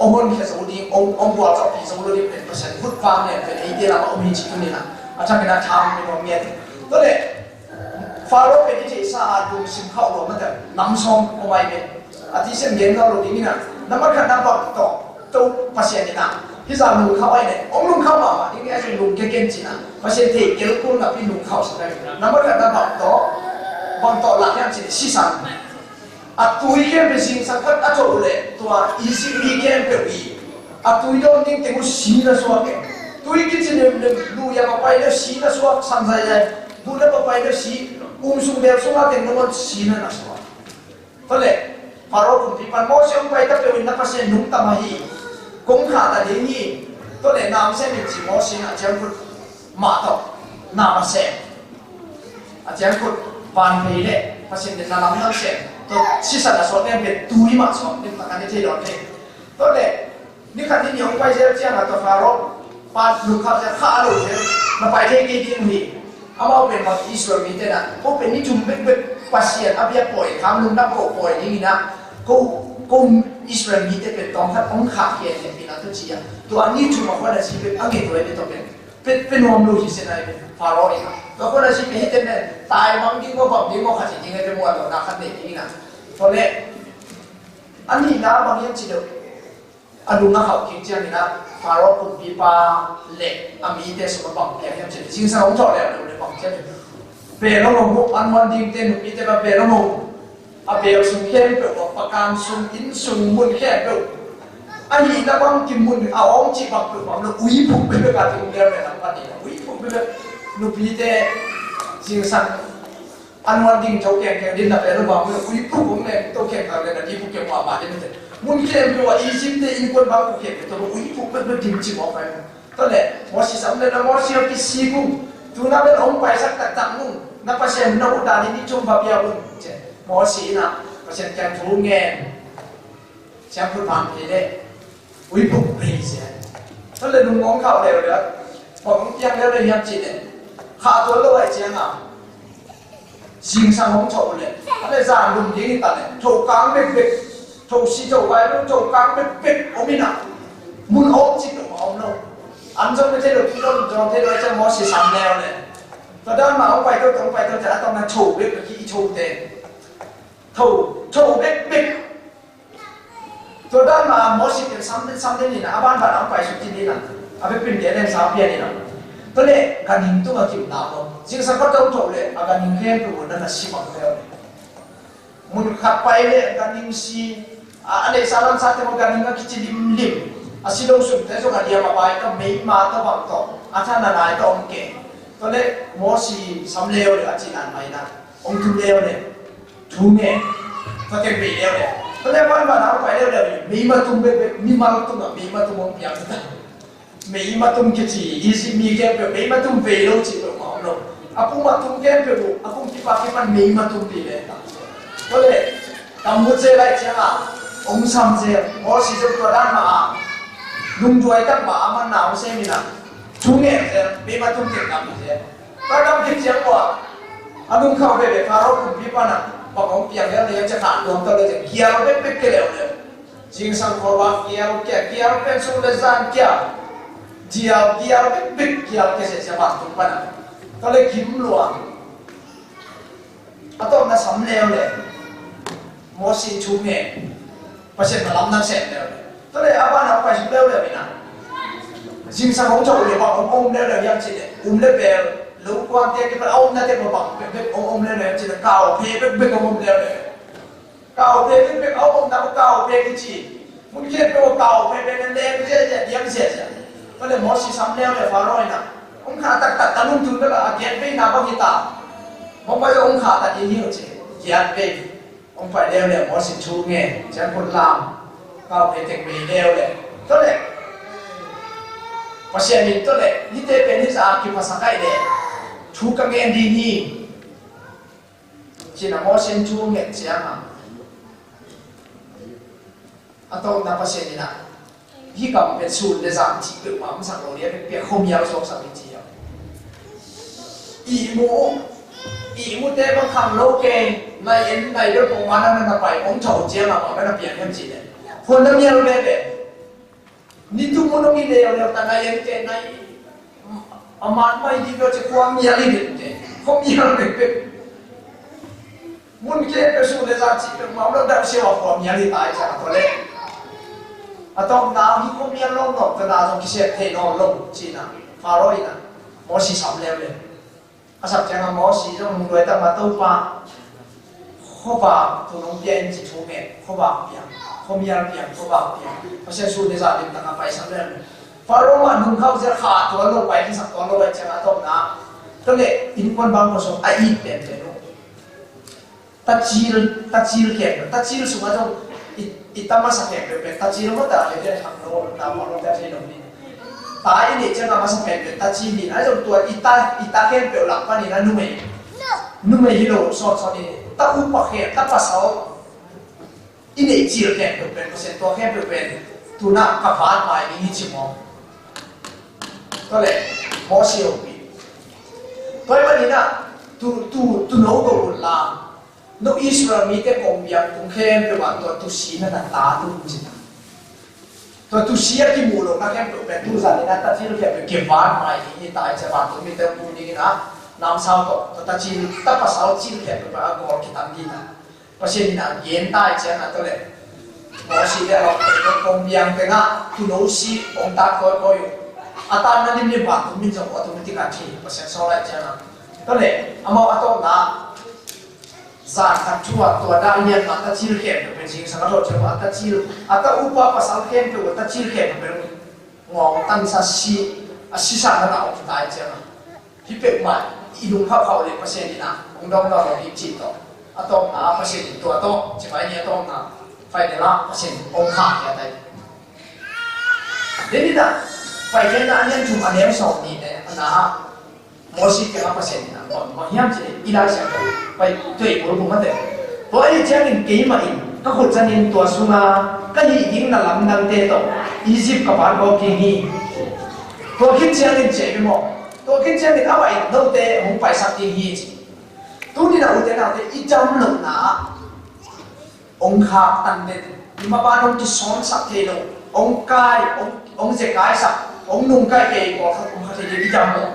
องค์นี้สมุดีองค์บัวจอบผีสมุดีเป็นเปอร์เซ็นต์ขุดฟางเนี่ยเป็นไอเดียเราเอามีจิตตรงนี้นะอาจารย์เป็นอาชามเป็นของเมียตัวเด็กฟาโรห์เป็นที่สะอาดดูสิ่งเข้าหลวงมันแต่น้ำซองเอาไว้เป็นอาทิเช่นเย็นเข้าหลวงนี่นะน้ำมันขัดน้ำบอกต่อตู้ภาษาเนี่ยนะที่สามลุงเข้าไว้เนี่ยองลุงเข้ามาที่นี่ไอ้ลุงเก่งๆจีนะภาษาเทเกลกุ้งนะพี่ลุงเข้าสักอย่างน้ำมันขัดน้ำบอกต่อบางต่อหลักอย่างจีสี่สามอะตุยเกมเป็นสิ่งสำคัญอะโจเลยตัวอีสิมีเกมเป็นวีอะตุยโดนดิ้งเต็มสีนะสวะเกตุยกิจเนี่ยดูยังมาไปแล้วสีนะสวะสันใจเลยดูแล้วมาไปแล้วสีสุงเดียวสุงอาเต็มมันสีนะสวะตัวเล็กฟาโรห์คุณที่มันมอเสียงไปแต่เป็นนักภาษาหนุ่มตามาฮีกงขาตาเดียนี่ตัวเล็กน้ำเส้นเป็นสีมอเสียงอาจารย์คุณมาต่อน้ำเส้นอาจารย์คุณวานไปเลยภาษาเด็กน้ำน้ำเส้นตัวศิษย์นะสวะเนี่ยเป็นตุยมาสวะเป็นประการที่เราเห็นตัวเล็กนี่ขันที่เหนียวไปเจ้าเจ้าตัวฟาโรห์ปาลูกเขาจะฆ่าลูกเจ้ามาไปที่กี่ที่นี่เอามาเป็นมาอิสราเอลมีแต่นะพวกเป็นนี่จุ่มเป็นภาษาอาเบียปล่อยคำลุงนับปล่อยนี่นะก็อิสราเอลมีแต่เป็นตองทัดองขาเขียนเป็นปีนั้นตัวเชียตัวนี้จุ่มมาว่าจะชีเป็นอังกฤษตัวเป็นตัวเป็น เป็นวมลูกที่เสียในฟาโรห์อีกแล้วคนอาชีพที่เต็มเนี่ยตายมั่งดิ้งก็แบบดิ้งก็ขัดจริงๆให้เป็นมวยแบบนักขัดเด็กนี่นะตอนนี้อันนี้นะบางอย่างจีเดียวอันนู้นนะเขาคิดเช่นนี้นะฟาโรห์คุณปีปาเล็กอามีเดสมาบังเกียร์ยังจีจริงๆผมชอบเลยเราเลยบังเกียร์เปรย์ลงมุกอันวันดิ้งเต้นมีแต่แบบเปรย์ลงมุกอาเบลสุ่มแค่เปล่าประการสุ่มอินสุ่มมุนแค่เปล่าอันนี้นะบางกินมุนเอาองค์จีบังเปล่าเราอุ้ยผมเป็นแบบการที่เดียวเลยนะวันนี้นะอุ้ยผมเป็นแบบนุปีเตจริงสันอันวันดิ้งเจ้าแก่แก่ดิ้นนะเปรย์ลงมุกอุ้ยผมเนี่ยตัวแก่กันเลยนะที่ผมเก็บมาบ้านนี่มันมุนแค่เปล่าอียิปต์เนี่ยอินคนบางคนเก็บตัวอุ้ยผมเป็นแบบดิ้งจีบอกไปตอนแรกมอสิสำเร็จแล้วมอสิเอาไปซีกุมตัวนั้นเป็นองค์ไปสักตัดมุ่งนับเปอร์เซ็นต์นับอุดานี่จงแบบยาวมุ่งเจ้มอสีนะเปอร์เซ็นต์การทูเงินแชมป์ฟุตบอลที่ได้อุ้ยผมรีเสียตอนแรกนุ่งงงเข้าเร็วเลยผมยังเร็วเลยยังจีเนี่ยขาตัวลอยเจียงอ่ะสิ่งสังคมโฉบเลยอะไรสร้างลุ่มยิงตัดเลยโฉบกลางเบ็ดเบ็ดโฉบสีโฉบไปแล้วโฉบกลางเบ็ดเบ็ดโอมินะมุนอมจิตอมโนอันจงไม่ใช่เราที่เราจงที่เราจะมอสีสามแนวเลยตอนนั้นมาเอาไปตัวตรงไปตัวจะต้องมาโฉบเบ็ดกับที่โฉบเต็มโฉบเบ็ดเบ็ดตัวด้านมามอสิเป็นซ้ำนี่นะบ้านเอาไปสุดที่นี่นะเอาไปเป็นเดียร์เล่นสาวเพียนี่นะตัวเล็กการหินตัวกินดาวจริงสักก็ต้องโฉบเลยอาการหินเข้มตัวนั้นน่ะชิบังแล้วมุนขับไปเลยการหินซีอะไรสารสัตว์ที่มันการหินก็คิดลิมอาศิลป์สุดแต่ส่วนการเดียมาไปก็ไม่มาตัวบังตัวอาจารย์นายตัวองค์เก่งตัวเล็กมอสิสำเร็จเลยอาจารย์นายนะองค์ทุ่มเร็วเลยทุ่มเงี้ยตัวเก่งไปเร็วเลยตอนแรกวันเอาไปเร็วๆมีมาตุ้มเบ็ดมีมาตุ้มมองเปียกตั้งมีมาตุ้มกี่ทีอีสิมีแค่เปล่ามีมาตุ้มเวโรจีเปล่าหมอโนอาปุมาตุ้มแค่เปล่าอาปุที่ปากที่มันมีมาตุ้มปีเลยตอนแรกทำมุดเจไรเจ้าองค์ซ้ำเจ้าหมอสิจบตัวด้านมาลุงช่วยตั้งมามันหนาวเสียมินะทุ่งเงี้ยเจ้ามีมาตุ้มเก่งกันเจ้าตอนนั้นคิดเสียงว่าอาลุงเข้าไปฟาโรห์คุณพี่ปานะพอผมเปลี่ยนแล้วเนี่ยจะขาดรวมตัวเลยจะเกี่ยวเป็นเกี่ยวเลยจริงสังคมว่าเกี่ยวเป็นสุดเลยสันเกี่ยวเป็นเกี่ยวแค่เสียบางทุกปันก็เลยคิดหลวงต้องน่าสำเร็จเลยมอสิชุ่มเนี่ยเปอร์เซ็นต์มาล้ำนั่งเสร็จแล้วก็เลยอาบ้านเอาไปสุดเร็วเลยนะจริงสังคมโจเลยว่าองค์เร็วยังจีเนี่ยเร็วลูกความเตี้ยที่มันเอาหน้าเตี้ยมาบังเป็นองค์เลยจีนเก่าเพย์เป็นองค์เลยเก่าเพย์เป็นเอาองค์นั้นเก่าเพย์กี่จีมึงเชื่อเป็นเก่าเพย์เป็นเล่นเสียยังเสียก็เลยมอสิซ้ำแล้วเลยฟาโรห์นะองค์ขาตัดนุ่งถึงแล้วเกียรติเป็นนาบกิตาผมไปองค์ขาตัดยี่ห้อจีเกียรติเป็นองค์ไปแล้วเลยมอสิชูเงี้ยจะคนลามเก่าเพย์ถึงมีแล้วเลยก็เลยภาษาอังกฤษก็เลยนี่เตเป็นที่สากิภาษาไทยเลยชูกังเงินดีนี่จีน่ามอสิชูเงี้ยเสียงatau napa sih ni nak, hikam pensul lezat cipta mam sang loria pek homiau sok sang ciao. Imu te bang kham loke, nai dia pengumuman nak pai, om chau cia apa nak pian hem cina. Phone dah mial bebe, ni tu mono ni dia orang tanah yang te nai, amat mai di kau cekuam mial ini te, homiau bebe. Mun ke pensul lezat cipta mam lo dah siapa homiau mial tai cakap boleh. Atau now he come here long no, kena so kisah teh no long Cina, Faroe ina, mosi sambil le, asap jangan mosi tu mungkin kita matau pa, khoba tu nong pian ci tume, khoba pian, khoba pian, pasal sudah jadi tengah pai sambil le, Faroe man nong kau zer khat tu lo pai kisah tu lo pai jangan atau na, tu le inpun bang kosong aib pian tu, tajil kian, tajil semua tu ita masa pepe tajil mo ta le hang no ta mo no ta se no ni ta ini je na masa pepe tajil ni ai jong tua ita ken pe lak pa ni na nu me hilo so ni ta u pa khe ta pa sao ini jil ken pe ko se to ken pe tu na ka fa mai ni chi mo to le mo si o pi to ma ni na tu no ko la no Israel mi te kong biang kung khem pe wan to tu si na ta tu ji ตัวตุเชียที่มูลงนักแข่งตัวเป็นตุสันนี่นะตัดที่เราเก็บบ้านใหม่ที่ตายจะบ้านตัวมีเต็มปูนี่นะน้ำเศร้าตัวตัดที่ตัดภาษาที่เราเก็บไปอ่ะก็คิดตั้งดีนะเพราะฉะนั้นเย็นตายเจ้านะตัวเล็กหมอชีเนี่ยเราเป็นคนเบียงแต่งะตุโนชีองตาคอยอยู่อาตานั่นนี่บ้านตัวมีจังหวะตัวมีที่การที่เพราะฉะนั้นสอนอะไรเจ้านะตัวเล็กอามาอัตโตนะสารทับชั่วตัวด้านเนียนมาตัดชีเข็มเป็นสิ่งสังเกตเชื่อว่าตัดชีอัตอุปภาษาเข็มตัวตัดชีเข็มเป็นงอตั้งสัชีอาศิสานเราที่ตายเจ้าที่เป็นใหม่อีลุงเขาเลยเปอร์เซ็นต์นี่นะองค์ดองเราดีจีต่ออัตนะเปอร์เซ็นต์ตัวโตใช่ไหมเนี่ยต้องนะไฟเดล่าเปอร์เซ็นต์องค์ขาดอะไรเดี๋ยวนี้นะไฟเดล่าเนี่ยจุ่มอันนี้ไม่สองนี่เนี่ยนะมอสิเกี่ยวกับเปอร์เซ็นต์นะบางอย่างจะอีไลเสียไปตัวอีกคนผมมาเด็กเพราะไอ้เจ้าหนึ่งเกี่ยมาอีกก็คนจะนินตัวสุมาก็ยิงนั่นลำดังเตะต่ออียิปต์กับบ้านก็กินนี่ตัวคิดเจ้าหนึ่งเจ็บไปหมดตัวคิดเจ้าหนึ่งเอาไว้โน้ตเตะผมไปสักทีฮีจีตัวนี้นะอุตส่าห์เตะอีจำหนึ่งนะองค์ขาตันเด็ดมาบ้านองค์ที่สอนสักทีนึงองค์กายองค์เจกายสักองค์นุ่งกายเกย์บอกเขาองค์เขาจะยิงจำหนึ่ง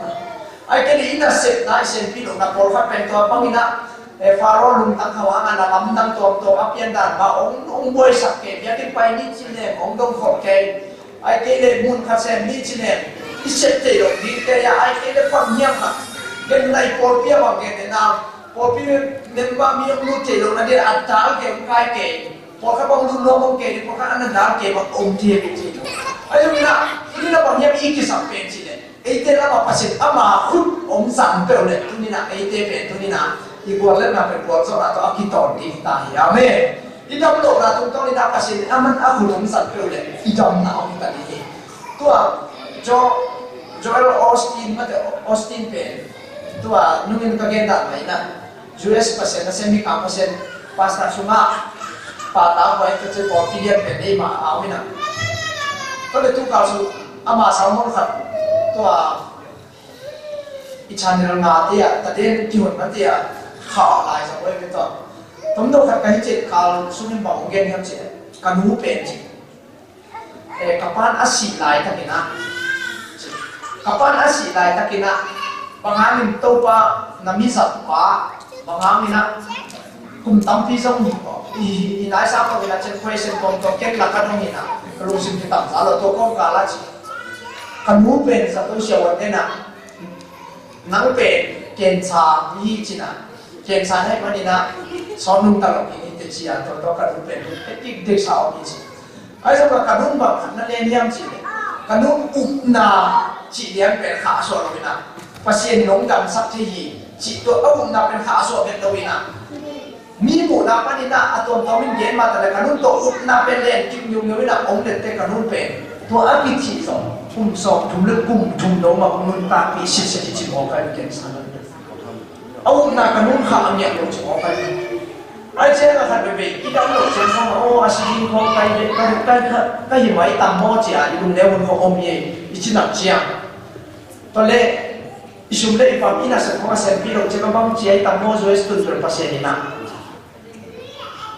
ไอ้แค่นี้น่ะเสร็จนะเส้นพี่หลงนะพอเขาเป็นตัวปังนะฟาโรห์ลุงตั้งเขาว่างันละลำตั้งตัวอัพยันดานมาองค์บวยสักเก็บยาที่ไปนี่จีเน่องค์ดงขอบเกย์ไอ้แค่นี้มุนข้าเส้นนี่จีเน่ที่เสร็จเดียวดีแต่ยาไอ้แค่นี้ฟังเงียบค่ะเดินในพอพี่บอกเกย์นะพอพี่เดินว่ามีองค์รู้เจริญนะเดี๋ยวอัดจ้าเกย์ใครเกย์พอเขาบอกลุงน้องเกย์พอเขาอันนั้นด่าเกย์บอกองค์เทียบจริงไอ้ตรงนี้นะที่เราบอกเงียบอีกที่สับเป็นจีเน่ไอ้เจ้าเราประสิทธิ์อามาขุดองสั่งเปล่าเลยทุนี่นะไอ้เจ้าเป็นทุนี่นะอีกวันเล่นมาเป็นวันสองตัวกิตอนที่ตายอาเมอีจำโลกนะตรงนี้นะประสิทธิ์อามันอาขุดองสั่งเปล่าเลยอีจำนะองตันนี้ตัวโจเอลออสตินมาแต่ออสตินเป็นตัวนุ่งตัวเกณฑ์อะไรนะ US เปอร์เซ็นต์นะเซมิคามเปอร์เซ็นต์ภาษาชุมาปาตาไว้ก็จะบอกที่เรียนเป็นได้มาเอาไม่นะก็เลยทุกข่าวสุอามาสาวมนขัดตัวอิชานิรังงาเตียแต่เด่นที่หุ่นมันเตียข่าวลายสักวันเป็นต้นผมดูขัดกันที่เจ็ดข่าวสุนิมบอกเงินครับเจ็ดกันหูเป็นจิกับบ้านอาศิลายตะกินะกับบ้านอาศิลายตะกินะบางครั้งมันตัวปะน้ำมีสัตว์ปะบางครั้งนี่นะคุมตั้มพี่ส่งอีนายสาวคนนี้นะเช่นคุยเส้นตรงตัวเก่งหลักกันตรงนี้นะรู้สิ่งที่ต่ำสารตัวก้องกาลจีกันหูเป็นสัตว์ตัวเชี่ยววันนี้นะนังเป็นเกณฑ์ชาที่จีน่ะเกณฑ์ชาให้มันนี่นะสอนนุ่งตลอดที่นี่เจียตัวกันหูเป็นไอ้ที่เด็กสาวนี่จีไอ้สำหรับกันหูแบบนั่นเองยังจีกันหูอุปนาจีเลี้ยงเป็นขาส่วนเลยนะภาษาหลงดำสักทีจีตัวอุปนาเป็นขาส่วนเป็นตัวนะมีหมู่นาปนินะอัตโนมัติเย็นมาแต่ละกันหูตัวอุปนาเป็นเลนกิมยุงเงยนะองเด็ดแต่กันหูเป็นตัวอภิชิสองทุ่มสองทุ่มเลือกกุ่มทุ่มโนมาคุนตาปีสิสิจิมออกไปเก่งสันเลยเอาหน้ากันนุ่งขาอันเนี่ยลงจิมออกไปไอ้เจ้าก็ขัดไปอีดาวหลงเจ้าเขาโอ้อาชีพเขาไปก็ยังไว้ตามหม้อจีอาอยู่ตรงเดียวมันเขาอมเย่อีจินักเจียงตอนแรกอีชุมเล่อีฟังอีน่าสักของอาเซนพี่ลงเจ้าก็บังเจียตามหม้อช่วยสตุนตัวภาษานี่นะ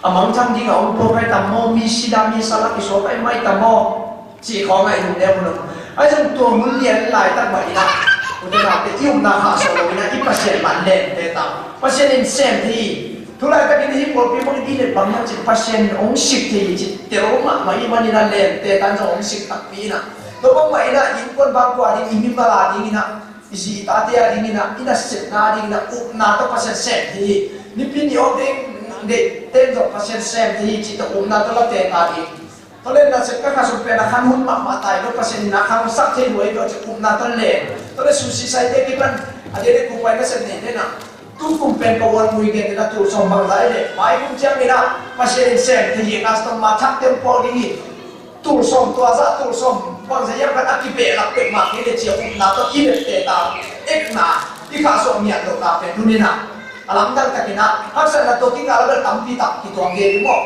อามังจังดีเขาโปรไปตามหม้อมีสิดามีสลักอีโซไปไม่ตามหม้อจีของไอ้ตรงเดียวมันไอ้จังตัวมันเลี้ยงหลายตั้งแบบนี้นะคุณจะบอกแต่ที่ผมนาหาโซโลนะที่ภาษามันเล่นเตตามภาษาเล่นเซมที่ทุกรายการที่ผมพิมพ์ดีเลยบางอย่างจิตภาษาองค์สิทธิ์จิตเดี๋ยวมาอีมันนี่นั่นเล่นเตตันจะองค์สิทธิ์ตักปีนะตัวบางไม่นะยิ่งคนบางกว่าที่มีมาลาดีนะอิสิตาเตียดีนะอินาเสกนาดีนะอุปนาตัวภาษาเซมที่นี่พี่นี่เอาเด็กเต้นตัวภาษาเซมที่จิตอุปนาตัวละเตตาดีตอนเล่นน่ะเสร็จก็ข้าสุดเป็นขันหุ่นมาตายก็ภาษานี่นะขันสักที่รวยก็จะอุปนาตัวเล่นตอนเล่นสุสีใส่เด็กกันอาจจะได้กูไปก็เสร็จนี่นะทุกคนเป็นกวนมวยกันนะตัวสมบัติได้เลยไม่คุ้มเชื่อมีนะภาษาเซมที่ยังอาสต้องมาทักเต็มพอดีตัวสมตัวซะตัวสมบางสิ่งกันอักขิเบลักเป็นมากที่เดียวอุปนาตัวอินเตตาเอกนาที่ข้าส่งเนี่ยตัวตาเป็นดูนี่นะอลังการกันนะฮักษณะตัวที่กาลเบลตั้มปีตักที่ตัวเกย์มั้ง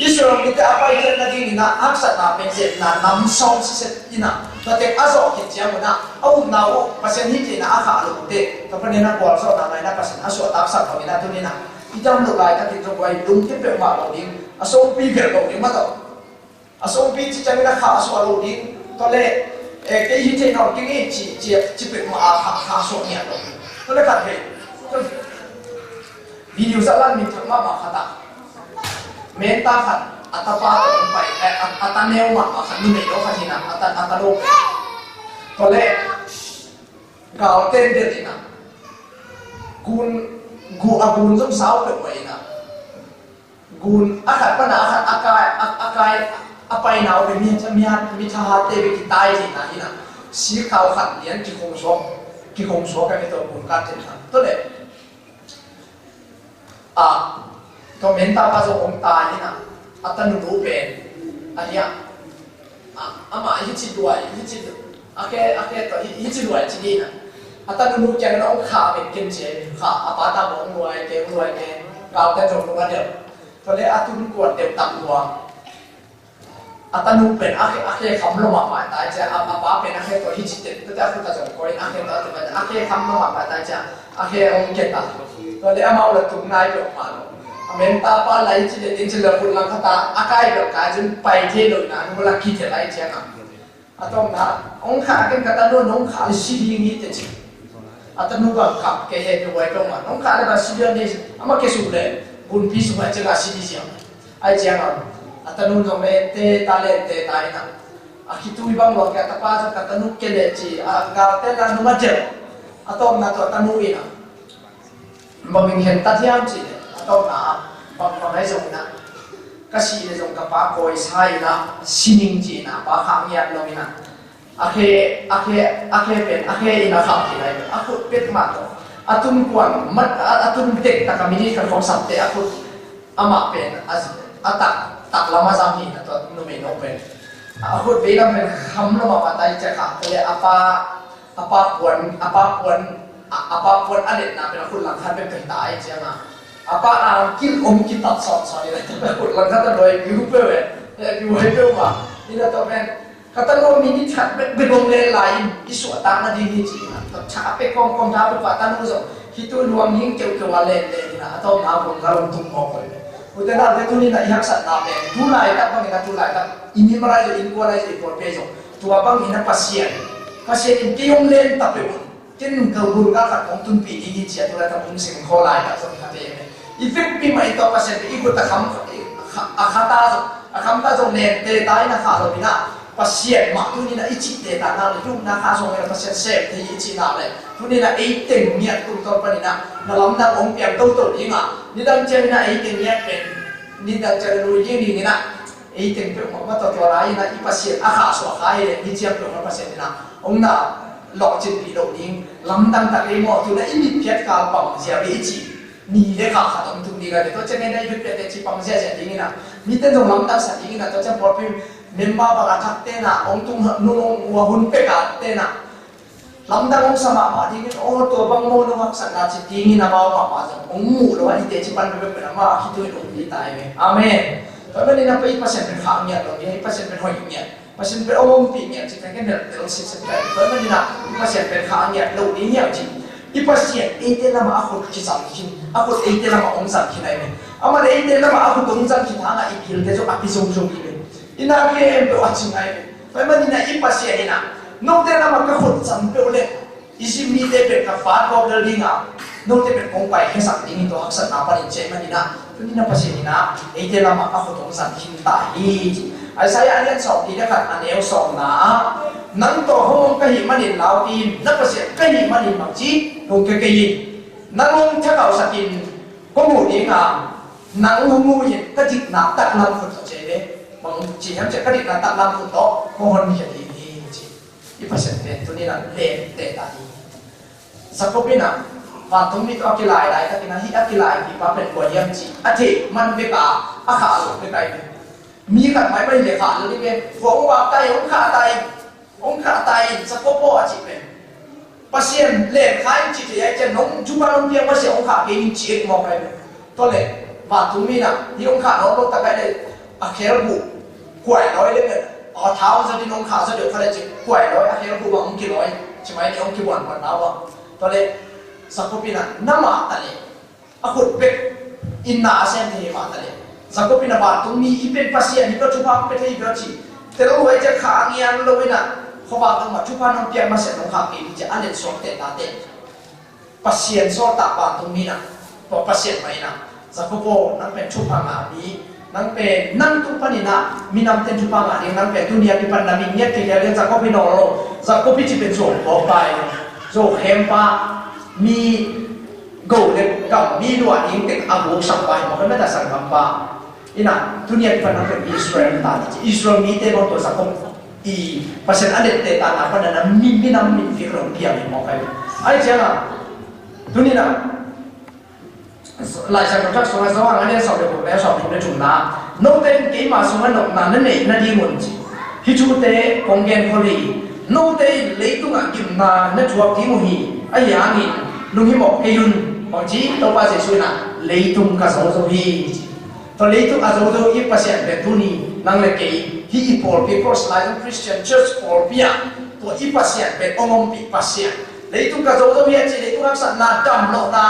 อิสราเอลที่apa yang nanti ni nak aksa na penset na nam song siset ina tapi azok kita yang mana au nau pasien hiti na akha lu te tapi ni nak kuat so na na pasien aso tak sak kami na tu ni na idam lu gai tak kita buat dum ke pe ma lo ding aso pi ke lo ding ma to asong pi chi changina kha so alo ding to le ke hi te no ki ni chi pe ma kha so nya to le khat he video salan mi thama ma khata menta khat atapa to pai ataneu ma khat ni me do khatina atalo to le gạo tên điện thì nào gun giống sáu được vậy nào gun akat pada akai apa yang awak mi thahat te bi tai thì nào ina si khao khat lian ki khong so cái to gun kat thế nào to le to menta pa zo ong ta ina atanu ru pen ahia ama hi chi ake to hi chi duai chi ni na ata nu chang na ong kha ben ken che kha apa ta mo nuai ke gao ta jong ma de to le atun ko de tam wa ata nu pen ake kham lo ma ma ta cha apa pen ake to hi chi te ta ta jong ko ake ta ta ake kham lo ma ta cha ake ong ke ta to le amau la tung nai lo ma lo amen ta pa lai chi de tin chi la pun lang khata akai lo ka jin pai the lo na nu la ki the lai cha na atong na ong kha ken kata lo nong kha si di ngi te chi atanu ga kha ke he de wai tong ma nong kha le ba si di ni ama ke su le bun pi su ba che ga si di sia ai cha na atanu no me te ta le te ta ina akitu i bang lo ka ta pa sa katanu ke le chi ga te la nu ma je atong na to tanu ina ma min hen ta thiam chi atong na pa mai zong na kasi le jong ka pa koi sai na sining ji na pa khang ya lo ina ake pen ina khang ti lai aku pet ma to atun kwang mat atun tek ta kamini ka khong sap te aku ama pen tak lama jam hi na to no me no pen aku be lam pen kham lo ma tai cha kha le apa puan adet na pen aku lang khan pen pen tai cha na apa angkin kita sot ni lah put lang kata doi grup we we pe ma ina to pen kata lo mini chat be bong le lain isu ta na di ni chi na to cha pe kom da pe pa ta nu zo hitu luang hing keu wale le na to na bong garong tum mo ko udah na de tu ni na ihak sat na pe tu lai ta bang ina tu lai ta ini marai zo in ko lai zo por pe zo tu abang ina pasien in kiong len ta pe ken ka bur ka ka kong tun pi ni chi tu la ta bung sing ko lai ta zo ka te effect pi mai to pasien ikut ta kham ta zo ne te tai na kha lo bina pasien ma tu ni na ichi te ta na lu na kha so me pasien se te ichi na le tu ni na ei teng nia tu to pa ni na lam na ong piang to ni nga ni dang chen na ei teng nia pen ni dang chen lu yin ni na ei teng pe ma to to lai na i pasien a kha so kha le ni chiam pe ma pasien na ong na lo chin pi lo ning lam dang ta le mo tu na i ni piat ka pang sia bi ichi ni le ka kha dam tu ni ga de to chen na i pe te chi pang sia sia ding na ni ten dong lam ta sa ding na to chen por pi memba ba ka thak te na ong tung nu wa hun pe ka te na lam dang ong sama ma ding o to bang mo no hak sa na chi ding na ma ma ong mu lo ani te chi pan pe pe na ma hi tu lo ni tai me amen to ba ni na pe pasien pe kha nya lo ni pasien pe hoi nya pasien pe ong pi nya chi ka ken de lo si se ka to ba ni na pasien pe kha nya lo ni nya chi ipasien ete lama aku kisam kin aku ete lama ongsan kinai me amane ete lama aku tongsan kin hanga ipil te so api song ime ina ke empe wachingai me pai mani na ipasien ina no te lama ka khot sam pe ole isi mi te pe ka fa ko del dinga no te pe kong pai hesak ding to haksan na pa ni che mani na ni na pasien ina ete lama aku tongsan kin ta hi ai saya alian sok ti da kan aneu sok na nang to hong ka hi manin lao tin na pasien ka hi manin mang chi hong ke ke yin nang hong tha kau sakin ko mu ni nga nang hong mu yin ka dik na tak lam phut che de bang chi ham che ka dik na tak lam phut to ko hon hi hi chi i pasien te tu ni na le te ta ni sakopina pa tum mi to akilai lai ta kina hi akilai ki pa pen ko yam chi athi man be ka akha lo be kai mi ka mai bai le kha lo ni be phong wa tai hong kha tai sa po po a chi pe pasien le khai chi te ai chen nong chu pa long piang pasien ong kha ke ni chi mo kai to le ma tu mi na hi ong kha no lo ta kai le a kher bu kwai loi le ne a thao sa di nong kha sa de kha le chi kwai loi a kher bu ba ong ki loi chi mai ni ong ki wan na wa to le sa ko pi na ma ta le a khut pe in na sen the ma ta le สักปีนาบาตรงนี้อีเป็นภาษานี่ก็ชุบพักเป็นที่กระชีแต่เราไว้จะขาเงียนเราไว้น่ะเขาบอกกันว่าชุบพักน้องเปียมาเสร็จน้องขาปีจะอันเด็ดสองเตะตาเตะภาษาสอดตาบานตรงนี้น่ะพอภาษาไหมน่ะสักโบนั่นเป็นชุบพักงานนี้นั่นเป็นนั่งตุ้งปนินะมีน้ำเต็มชุบพักงานนี้นั่นเป็นตุนียาพิพันธ์นามิเงียบที่เรียนสักปีนอโรสักปีที่เป็นโซ่พอไปโซ่เฮมปามีโกเด็กกับมีดวงยิงเด็กอาบุสังไปมันก็ไม่ได้สังคมปาอินะทุนี้เป็นนักเป็นอิสราเอลตาอิสราเอลมีเตะบอลตัวสังคมอีภาษาอันเด็ดเตะตาหน้าพันนั้นมีน้ำมีฟิกรองเพียงมองไปไอ้เจ้าทุนี้นะหลายสังคมทักษะสว่างอันนี้สอบเด็กผมแล้วสอบอยู่ในจุดนั้นโน้ตเต็มเกมมาสมัยนั้นนั่นเองนั่นดีมุ่งจีฮิจูเตะคงเกนพอลีโน้ตเตะเลี้ยงตัวกิมนานั่นชัวร์ที่มุ่งฮีไอ้ยางินลุงฮิโมเฮยุนบางทีตัวภาษาสุนัขเลี้ยงตัวกับสาวสาวฮีตอนเลี้ยงตัวอาจจะอีภาษาเป็นทุนี้นั่งเล็กฮีอีพอลปีโพสไลน์คริสเตียนเชิร์ชพอลปีอะตัวอีภาษาเป็นองค์ปีภาษาเลี้ยงตัวกับสาวสาวฮีจีเลี้ยงตัวรักษาหน้าดำโลนา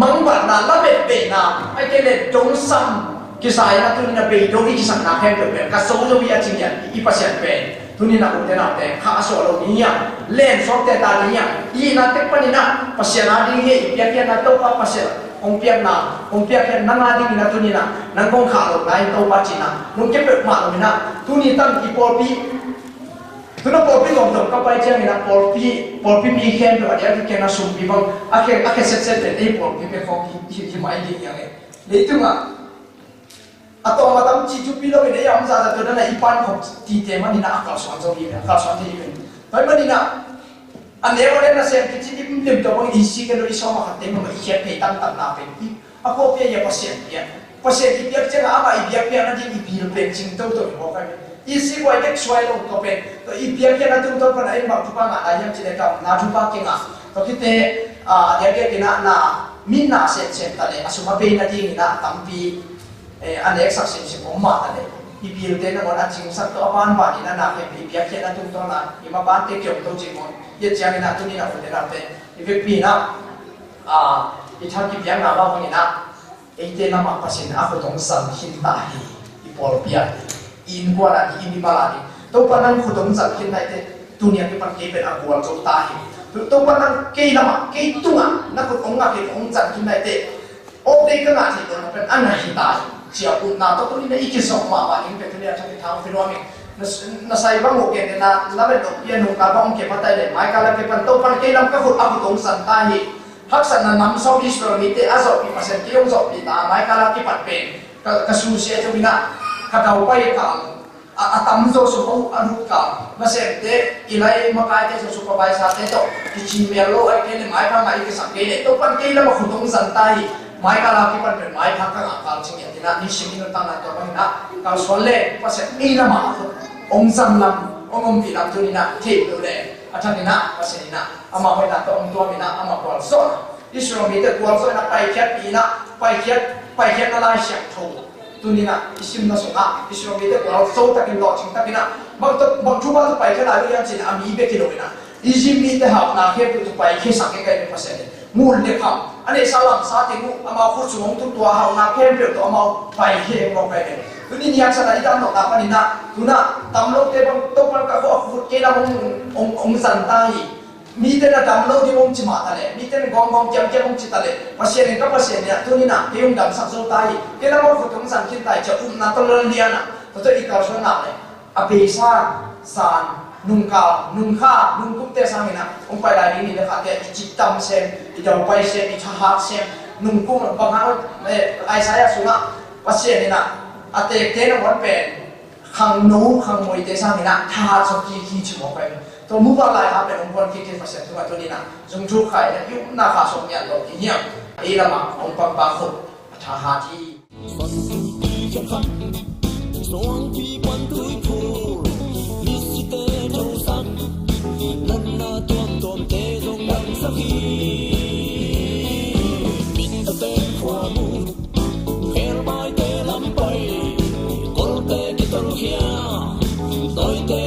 มังบัดนาละเบ็ดเบนาไอ้เกล็ดจงซ้ำกิสายนะทุนี้นะเบย์โดนกิสันนาแพงเป็นกับสาวสาวฮีจีเนี่ยอีภาษาเป็นทุนี้นะอุตนาแต่ข้าสอนเราเนี่ยเล่นสอบแต่ตาเนี่ยอีนักเตปนี่นะภาษาหน้าดีเหี้ยเปียกๆนะตัวภาษาองเปียกนะองเปียกนั่งหน้าดีนะทุนี้นะนั่งกงขาลงได้ตัวปัจจินะลุงเก็บแบบมาลงนะทุนี้ตั้งอีปอลปีทุนั้นปอลปีลงตรงกับไปเจ้านี่นะปอลปีมีแค่แบบเดียวที่แค่น่าสุ่มปีบังอาแค่เซ็ตเลยไอ้ปอลปีเป็นของที่ไม่ดีอย่างเงี้ยเลยถึงอ่ะatau macam cicu pilo ini yang saya tu adalah ipan kok tite mana nak akal suan so ini akal suan ini tapi mana nak ane orang nak saya kecil ni belum tahu bang isi kalau isi sama hati memang isi petang tak nak pergi aku pia ya pasien dia jangan apa dia nanti ibil pencing tu bukan isi kau itu suai lo tu pen tu dia nanti tu pun ada mak tumpang ada yang tidak tahu nak tumpang kenga tu kita dia kena na minna sen tadi asuma pe nanti nak tampiอันนี้สักสิ่งผมมาอันนี้อีพีเรื่องนั้นอันจริงสักตัวบ้านบ้านนี่นะเป็นปีเปียกแค่นั้นตุ้งตัวนั้นอีมาบ้านเต็มเกี่ยวตัวจริงมันยัดเจียงนี่นะตัวนี้นะคนเดียวเป็นอีปีนะอีทางกิบยังนะว่าคนนี้นะไอ้เจ้ามาพัฒนาอาคนต้องสั่งหินตาฮีอีปอลเปียอินกว่าละอินดีมาละนี่ตัวปนังคนต้องสั่งหินได้แต่ตัวนี้เป็นปัจเจเป็นอากัวโจตาฮีตัวปนังเกย์ละมาเกย์ตัวนักคนองค์อาเกย์องค์สั่งหินได้แต่โอ้เด็กก็งานที่ตัวนั้นเป็นอันไหนหินตาเชียวอุ่นนาตัวนี้นะอีกสองมาวันนี้เป็นตัวนี้ทางฟิโลมิน่าใส่บ้างโอเคเนี่ยนะแล้วเป็นตัวยันหนุ่มกับบ้องเก็บมาได้เลยไม้กาลเก็บมันตัวปันเกล้ำก็ขุดเอาตรงสันตาฮีฮักสันนั้นนำสอบอิสราเอลที่อาสอบปีมาเซนที่องสอบปีตาไม้กาลเก็บปัดเป็นกระสูเสียจุบินะข้าเขาไปกันตั้มโซสุภอนุกันมาเซนเตอีไลมาไกเตสุภาพายสาเตโตที่ชิมเมลโลไอเกลไม้พังไอเกสังเกตตัวปันเกล้ำมาขุดตรงสันตาฮีไม้กาลากิปันเป็นไม้พักกันอ่ะการชิงอย่างที่นั่นนี่ชิมินตั้งแต่ตัวนี้นะการสอนเล่ภาษาอีละมาองค์สันลำองค์ปีลำตัวนี้นะเทพเลยอาจารย์นี่นะภาษานี้นะอามาไม่ได้ตัวองค์ตัวนี้นะอามาควอลโซนอิสราเอลมีแต่ควอลโซนนะไปแค่ปีนะไปแค่อะไรเสียงโถตัวนี้นะอิสราเอลนะส่งอ่ะอิสราเอลมีแต่ควอลโซนตะกินหลอดชิงตะกินนะบางชั่วโมงไปแค่ไหนก็ยังจีนอามีเบกิโลนะอิสราเอลมีแต่หาหน้าแค่ตัวไปแค่สังเกตกันภาษานี้มูลเลยครับอันนี้สลับสาธิตอามาพูดถึงตัวหาหน้าแค่เปลี่ยนตัวอามาไปแค่ลงไปเลยตัวนี้ยังสลายดำหนอกตาปนินะตัวน่ะตำโลกเต็มตัวมันก็เขาพูดแค่ละองสันตายมีแต่ละตำโลกที่มงจิมาตะเลยมีแต่ละกองเจียมงจิตะเลยภาษาเนี่ยก็ภาษาเนี่ยตัวนี้น่ะที่องดำสังโซตายแค่ละมงพูดถึงสังคิดตายจะน่ะตัวเรียนน่ะตัวอีกการสอนน่ะเลยอภิชาสารนุ่งข้าวนุ่งกุ้งเตะสังนี่นะองไปได้นี่นะครับแต่จิตตำเซมอีเจ้าไปเซมอีชาฮักเซมนุ่งกุ้งบางครั้งไอ้สายสุนัขภาษาเนี่ยนะอาเตเตนวันเป็นขังนู้ขังมวยเตสังนี่นะท่าสกีขี่ชิมออกไปตัวมุบอะไรครับเป็นองค์กรที่ภาษาตัวนี้นะจงทุกข์ใครนะยุคหน้าขาสมเนี่ยเราที่เนี่ยไอ้ละมั่งองค์กรบางคนท่าหาที่สวงที่วันทุยพูมิสเตอร์จงสักนั่นน่าตัวเตจงดังสักทีมิตรเตะขวามือเฮลไมเตะลำไปกอลเตะกิตาลูเฮียโดยเตะ